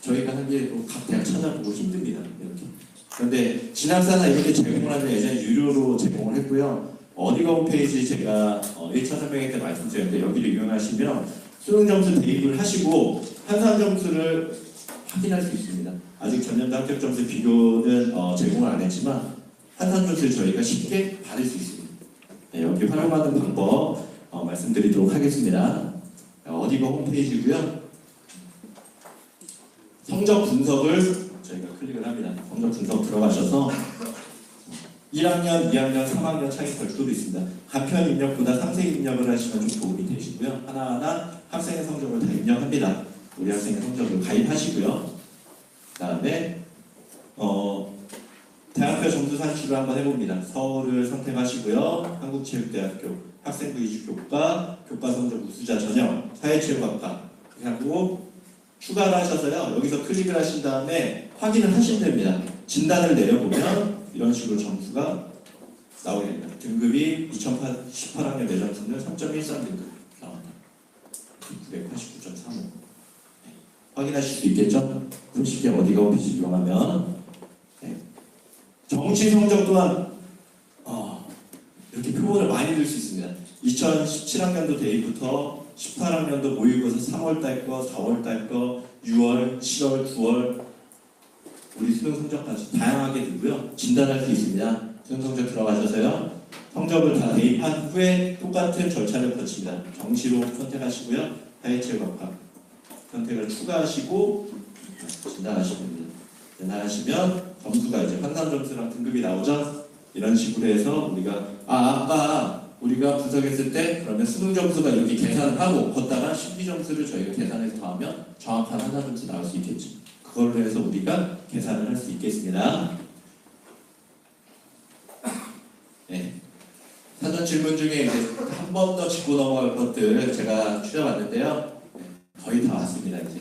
[SPEAKER 2] 저희가 하기에도 각 대학 찾아보고 힘듭니다. 이렇게. 그런데 진학사나 이렇게 제공을 하면 예전에 유료로 제공을 했고요. 어디가 홈페이지 제가 1차 설명회 때 말씀드렸는데 여기를 이용하시면 수능 점수 대입을 하시고 환산 점수를 확인할 수 있습니다. 아직 전년도 합격 점수 비교는 제공을 안 했지만 환산 점수를 저희가 쉽게 받을 수 있습니다. 네, 여기 활용하는 방법 말씀드리도록 하겠습니다. 어디가 홈페이지고요. 성적 분석을 저희가 클릭을 합니다. 성적 분석 들어가셔서 1학년, 2학년, 3학년 차이 별도로 있습니다. 간편 입력보다 상세 입력을 하시면 좀 도움이 되시고요. 하나하나 학생의 성적을 다 입력합니다. 우리 학생의 성적을 가입하시고요. 그 다음에 대학교 점수 산출을 한번 해봅니다. 서울을 선택하시고요. 한국체육대학교 학생부 이주 교과, 교과 성적 우수자 전형, 사회체육학과 하고 추가를 하셔서요. 여기서 클릭을 하신 다음에 확인을 하시면 됩니다. 진단을 내려보면 이런 식으로 점수가 나오게 됩니다. 등급이 2018학년 내점수는 3.13등급 나옵니다. 989.35. 확인하실 수 있겠죠? 솔직히 어디가 홈페이지 이용하면 정시 성적 또한 이렇게 표본을 많이 들 수 있습니다. 2017학년도 대입부터 18학년도 모의고사 3월달 거, 4월달 거, 6월, 7월, 9월 우리 수능 성적까지 다양하게 들고요. 진단할 수 있습니다. 수능 성적 들어가셔서요. 성적을 다 대입한 후에 똑같은 절차를 거칩니다. 정시로 선택하시고요. 사회체육학과 선택을 추가하시고 진단하시면 됩니다. 진단하시면 점수가 이제 환산 점수랑 등급이 나오죠. 이런 식으로 해서 우리가 아까 우리가 분석했을 때 그러면 수능 점수가 이렇게 계산을 하고 걷다가 심리 점수를 저희가 계산해서 더하면 정확한 환산 점수 나올 수 있겠죠. 그걸로 해서 우리가 계산을 할 수 있겠습니다. 네. 사전 질문 중에 이제 한 번 더 짚고 넘어갈 것들 제가 추려봤는데요. 거의 다 왔습니다 이제.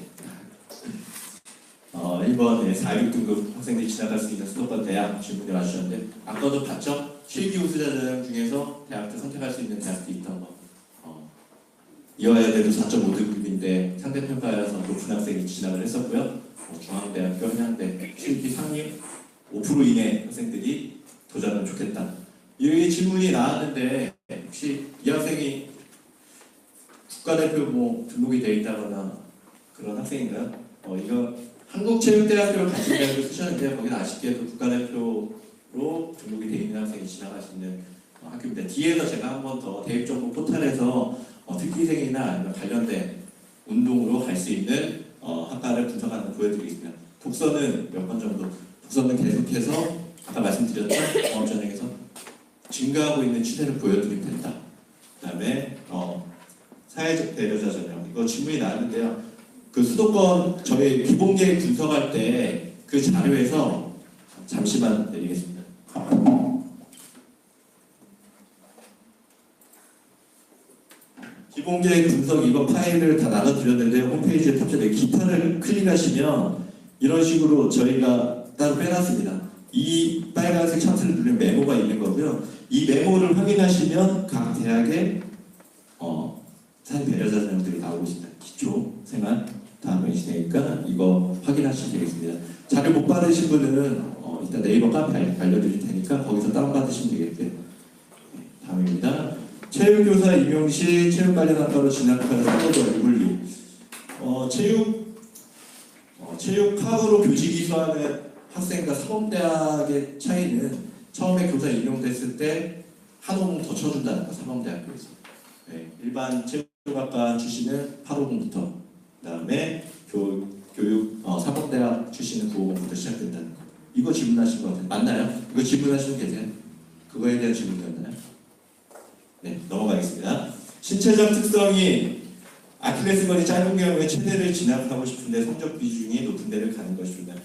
[SPEAKER 2] 1번 4.6등급 학생들이 지나갈 수 있는 수도권 대학 질문을 하셨는데 아까도 봤죠? 실기 우수자 전형 중에서 대학도 선택할 수 있는 대학도 있던 거. 이화여대도 4.5등급인데 상대평가여서 높은 학생이 진학을 했었고요. 중앙대학교, 한양대 실기 상위 5% 이내 학생들이 도전하면 좋겠다. 이 질문이 나왔는데 혹시 이 학생이 국가대표 등록이 되어 있다거나 그런 학생인가요? 이거 한국체육대학교를 같은 대학을 쓰셨는데 거기는 아쉽게도 국가대표로 등록이 되어 있는 학생이 지나갈 수 있는 학교입니다. 뒤에서 제가 한 번 더 대입정보 포털에서 특기생이나 아니면 관련된 운동으로 갈 수 있는 학과를 분석하는 거 보여드리겠습니다. 독서는 몇 번 정도? 독서는 계속해서 아까 말씀드렸던 종합전형에서 증가하고 있는 추세를 보여드리면 된다. 그 다음에 사회적 배려자 전형 이거 질문이 나왔는데요. 그 수도권 저희 기본계획 분석할 때 그 자료에서 잠시만 내리겠습니다. 기본계획 분석 이거 파일을 다 나눠드렸는데 홈페이지에 탑재된 기타를 클릭하시면 이런 식으로 저희가 따로 빼놨습니다. 이 빨간색 차트를 누르면 메모가 있는 거고요. 이 메모를 확인하시면 각 대학의 사회 배려자 전형들이 나오고 있습니다. 기초 생활 다음에 시대니까 이거 확인하시면 되겠습니다. 자료 못 받으신 분은 이따 네이버 카페 알려드릴 테니까 거기서 다운받으시면 되겠고요. 다음입니다. 체육교사 임용시 체육관련학과로 진학하는 선거도 얼굴리 체육학으로 교직이 수하는 학생과 사범대학의 차이는 처음에 교사 임용됐을 때 한5공 더 쳐준다는 거 사범대학교에서 일반 체육학과 출신은 850부터 그 다음에 교육 사범대학 출신은 950부터 시작된다는 거 이거 질문하신 거 같아요. 맞나요? 이거 질문하시는 게 계세요? 그거에 대한 질문이었나요? 네, 넘어가겠습니다. 신체적 특성이 아킬레스건이 짧은 경우에 최대를 진학하고 싶은데 성적 비중이 높은 데를 가는 것입니다.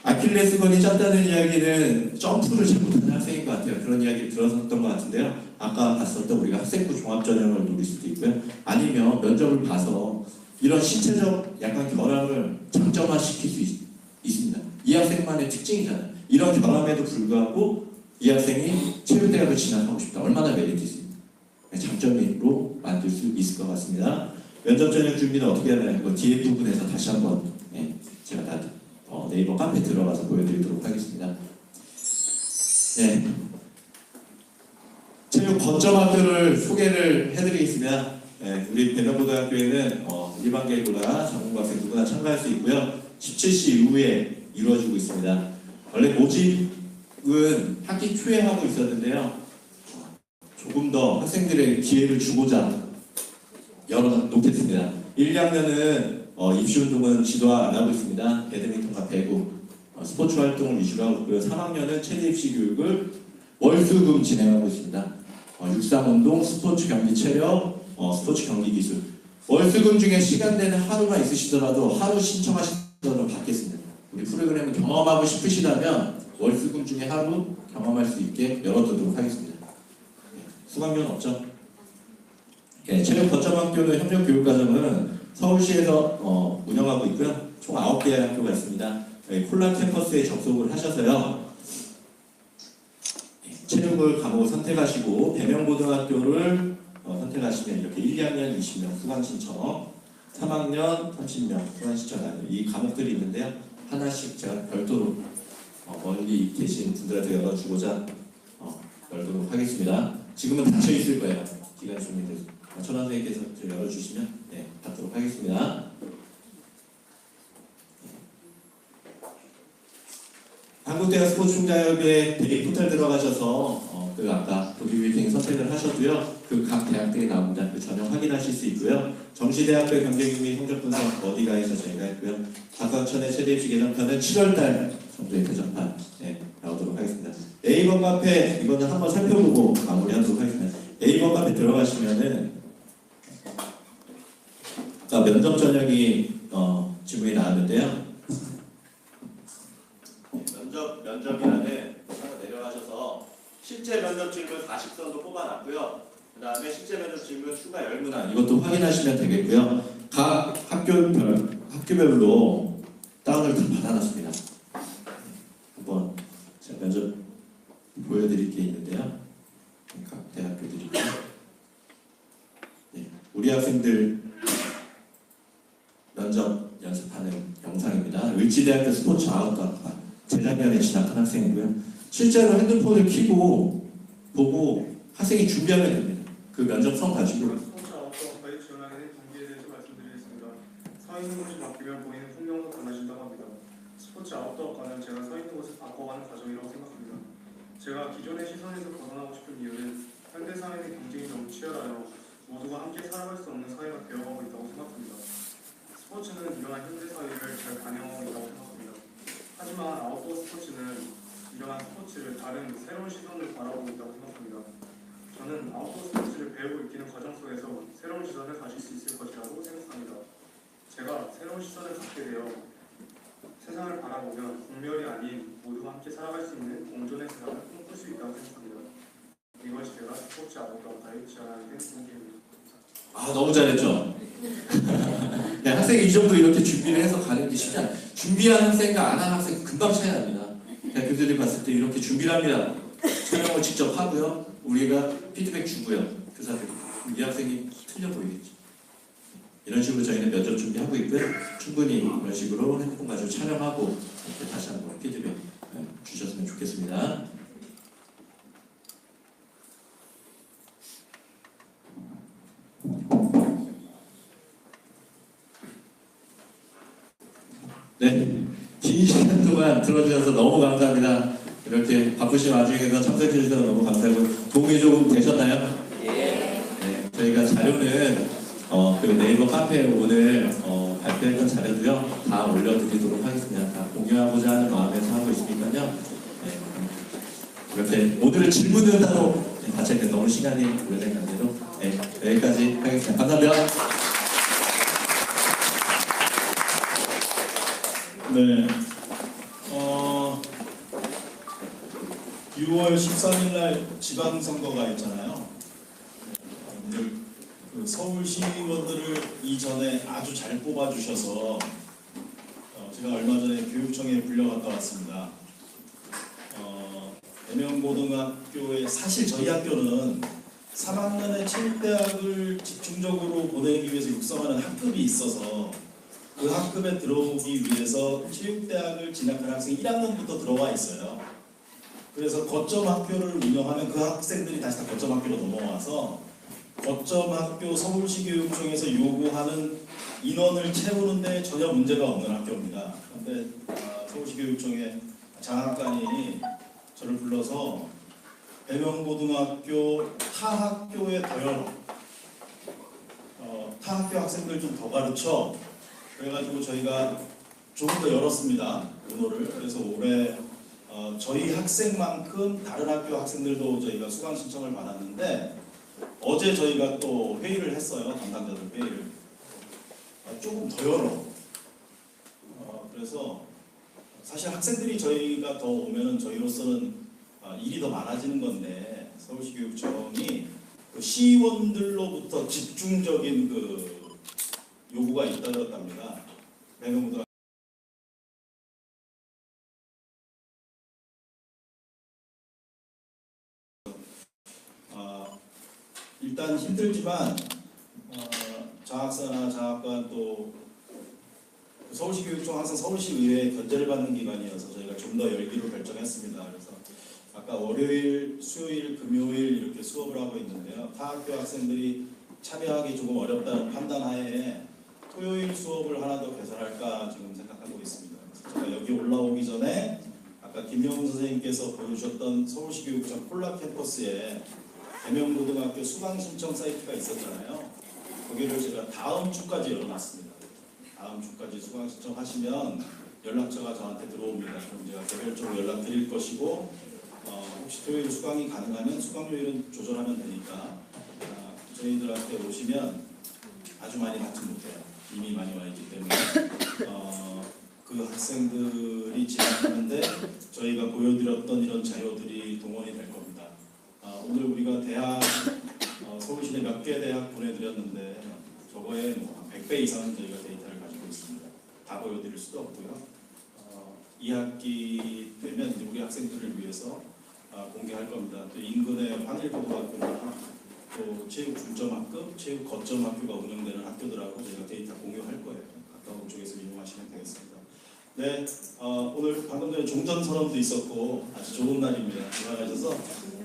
[SPEAKER 2] 아킬레스건이 짧다는 이야기는 점프를 잘 못하는 학생인 것 같아요. 그런 이야기를 들었었던 것 같은데요. 아까 봤었던 우리가 학생부 종합전형을 노릴 수도 있고요. 아니면 면접을 봐서 이런 신체적 약간 결함을 장점화시킬 수 있습니다. 이 학생만의 특징이잖아요. 이런 결함에도 불구하고 이 학생이 체육대학을 진학하고 싶다. 얼마나 메리트 있습니까? 장점으로 만들 수 있을 것 같습니다. 면접 전형 준비는 어떻게 하나요? 이거 뒤에 부분에서 다시 한번 제가 다 네이버 카페 들어가서 보여드리도록 하겠습니다. 네. 체육 거점학교를 소개를 해드리겠습니다. 네, 우리 배명고등학교에는 일반 계보다 전문고학생 누구나 참가할 수 있고요. 17시 이후에 이루어지고 있습니다. 원래 모집은 학기 초에 하고 있었는데요. 조금 더 학생들의 기회를 주고자 열어놓겠습니다. 1, 2학년은 입시운동은 지도 안 하고 있습니다. 배드민턴과 배구, 스포츠 활동을 위주로 하고 있고요. 3학년은 체대 입시 교육을 월수금 진행하고 있습니다. 육상운동, 스포츠 경기 체력, 스포츠 경기 기술. 월수금 중에 시간되는 하루가 있으시더라도 하루 신청하시더라도 받겠습니다. 우리 프로그램을 경험하고 싶으시다면 월수금 중에 하루 경험할 수 있게 열어두도록 하겠습니다. 수강료는 없죠? 네, 체력 거점학교는 협력교육과정은 서울시에서 운영하고 있고요. 총 9개의 학교가 있습니다. 콜라 캠퍼스에 접속을 하셔서요. 체육을 과목을 선택하시고 배명고등학교를 선택하시면 이렇게 1, 2학년 20명 수강 신청, 3학년 30명 수강 신청 이 과목들이 있는데요. 하나씩 제가 별도로 멀리 계신 분들한테 열어주고자 열도록 하겠습니다. 지금은 닫혀 있을 거예요. 기간 준비돼서 천원 선생님께서 열어주시면 받도록 하겠습니다. 한국대학 스포츠총자협회 대입 포털 들어가셔서 아까 보디빌딩 선택을 하셔도요. 그 각 대학들이 나옵니다. 그 전형 확인하실 수 있고요. 정시대학교 경쟁률 및 성적 분석 어디가에서 저희가 했고요. 박광천의 최대 입시 개정편은 7월달 정도에 개정판 나오도록 하겠습니다. 네이버 카페 이거는 한번 살펴보고 마무리하도록 하겠습니다. 네이버 카페 들어가시면은 아까 면접 전형이 질문이 나왔는데요. 면접이라는 하나 내려가셔서 실제 면접 질문 40선도 뽑아놨고요. 그 다음에 실제 면접 질문 추가 열문안 이것도 확인하시면 되겠고요. 각 학교별로 다운을 다 받아놨습니다. 한번 제가 면접 보여드릴 게 있는데요. 각 대학교들이 우리 학생들 면접 연습하는 영상입니다. 을지대학교 스포츠 아웃과 재작년에 진학한 학생이고요. 실제로 핸드폰을 켜고 보고 학생이 준비하면 됩니다. 그 면접성 가지고.
[SPEAKER 3] 스포츠 아웃도어까지 지원하게 된 동기에 대해서 말씀드리겠습니다. 서 있는 곳이 바뀌면 보이는 풍경도 달라진다고 합니다. 스포츠 아웃도어과는 제가 서 있는 곳을 바꿔가는 과정이라고 생각합니다. 제가 기존의 시선에서 벗어나고 싶은 이유는 현대사회의 경쟁이 너무 치열하여 모두가 함께 살아갈 수 없는 사회가 되어가고 있다고 생각합니다. 스포츠는 이러한 현대사회를 잘 반영하고 있다고 생각합니다. 하지만 아웃도어 스포츠는 이러한 스포츠를 다른 새로운 시선을 바라보고 있다고 생각합니다. 저는 아웃도어 스포츠를 배우고 익히는 과정 속에서 새로운 시선을 가질 수 있을 것이라고 생각합니다. 제가 새로운 시선을 갖게 되어 세상을 바라보면 공멸이 아닌 모두가 함께 살아갈 수 있는 공존의 세상을 꿈꿀 수 있다고 생각합니다. 이것이 제가 스포츠 아웃도어과에 지원하게 된 동기입니다.
[SPEAKER 2] 너무 잘했죠? 학생이 이 정도 이렇게 준비를 해서 가는 게 쉽지 않아요. 준비한 학생과 안 한 학생 금방 차이 납니다. 대학교들이 봤을 때 이렇게 준비를 합니다. 촬영을 직접 하고요. 우리가 피드백 주고요. 교사들. 이 학생이 틀려 보이겠죠. 이런 식으로 저희는 면접 준비하고 있고요. 충분히 이런 식으로 핸드폰 가지고 촬영하고 이렇게 다시 한번 피드백 주셨으면 좋겠습니다. 네, 긴 시간 동안 들어주셔서 너무 감사합니다. 이렇게 바쁘신 와중에서 참석해 주셔서 너무 감사하고 도움이 조금 되셨나요? 네, 저희가 자료는 그 네이버 카페에 오늘 발표했던 자료도요 다 올려드리도록 하겠습니다. 다 공유하고자 하는 마음에서 하고 있으니까요. 이렇게 오늘 질문을 따로 같이 했는데 너무 시간이 오래된 관계로 여기까지 하겠습니다. 감사합니다.
[SPEAKER 1] 네. 6월 13일 날 지방선거가 있잖아요. 오늘 그 서울시의원들을 이전에 아주 잘 뽑아주셔서 제가 얼마 전에 교육청에 불려갔다 왔습니다. 대명고등학교에 사실 저희 학교는 3학년에 체육대학을 집중적으로 보내기 위해서 육성하는 학급이 있어서 그 학급에 들어오기 위해서 체육대학을 진학한 학생이 1학년부터 들어와 있어요. 그래서 거점 학교를 운영하면 그 학생들이 다시 다 거점 학교로 넘어와서 거점 학교 서울시 교육청에서 요구하는 인원을 채우는데 전혀 문제가 없는 학교입니다. 그런데 서울시 교육청의 장학관이 저를 불러서 배명고등학교 타 학교에 더여 타 학교 학생들 좀 더 가르쳐 그래가지고 저희가 조금 더 열었습니다. 문호를. 그래서 올해 저희 학생만큼 다른 학교 학생들도 저희가 수강 신청을 받았는데 어제 저희가 또 회의를 했어요. 담당자들 회의를. 조금 더 열어. 그래서 사실 학생들이 저희가 더 오면은 저희로서는 일이 더 많아지는 건데 서울시 교육청이 그 시의원들로부터 집중적인 그 요구가 있다고 합니다. 배명고등학교 일단 힘들지만 장학사나 장학관 또 서울시 교육청 항상 서울시 의회에 견제를 받는 기관이어서 저희가 좀 더 열기로 결정했습니다. 그래서 아까 월요일, 수요일, 금요일 이렇게 수업을 하고 있는데요. 타 학교 학생들이 참여하기 조금 어렵다는 판단하에 토요일 수업을 하나 더 개설할까 지금 생각하고 있습니다. 그래서 제가 여기 올라오기 전에 아까 김영훈 선생님께서 보여주셨던 서울시 교육청 콜라 캠퍼스에 배명고등학교 수강 신청 사이트가 있었잖아요. 거기를 제가 다음 주까지 열어놨습니다. 다음 주까지 수강 신청하시면 연락처가 저한테 들어옵니다. 그럼 제가 개별적으로 연락드릴 것이고 혹시 토요일 수강이 가능하면 수강료일은 조절하면 되니까 저희들한테 오시면 아주 많이 받지 못해요. 이미 많이 와 있기 때문에 그 학생들이 진학하는데 저희가 보여드렸던 이런 자료들이 동원이 될 겁니다. 오늘 우리가 대학 서울시내 몇 개 대학 보내드렸는데 저거에 뭐 100배 이상은 저희가 데이터를 가지고 있습니다. 다 보여드릴 수도 없고요. 2학기 되면 이제 우리 학생들을 위해서 공개할 겁니다. 또 인근의 환일고등학교나 또 체육 중점학급, 체육 거점학교가 운영되는 학교들하고 저희가 데이터 공유할 거예요. 가까운 쪽에서 이용하시면 되겠습니다. 네, 오늘 방금 전에 종전선언도 있었고 아주 좋은 날입니다. 들어가셔서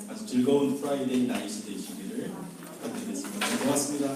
[SPEAKER 1] 아주 즐거운 프라이데이 나이트 되시기를 부탁드리겠습니다. 고맙습니다.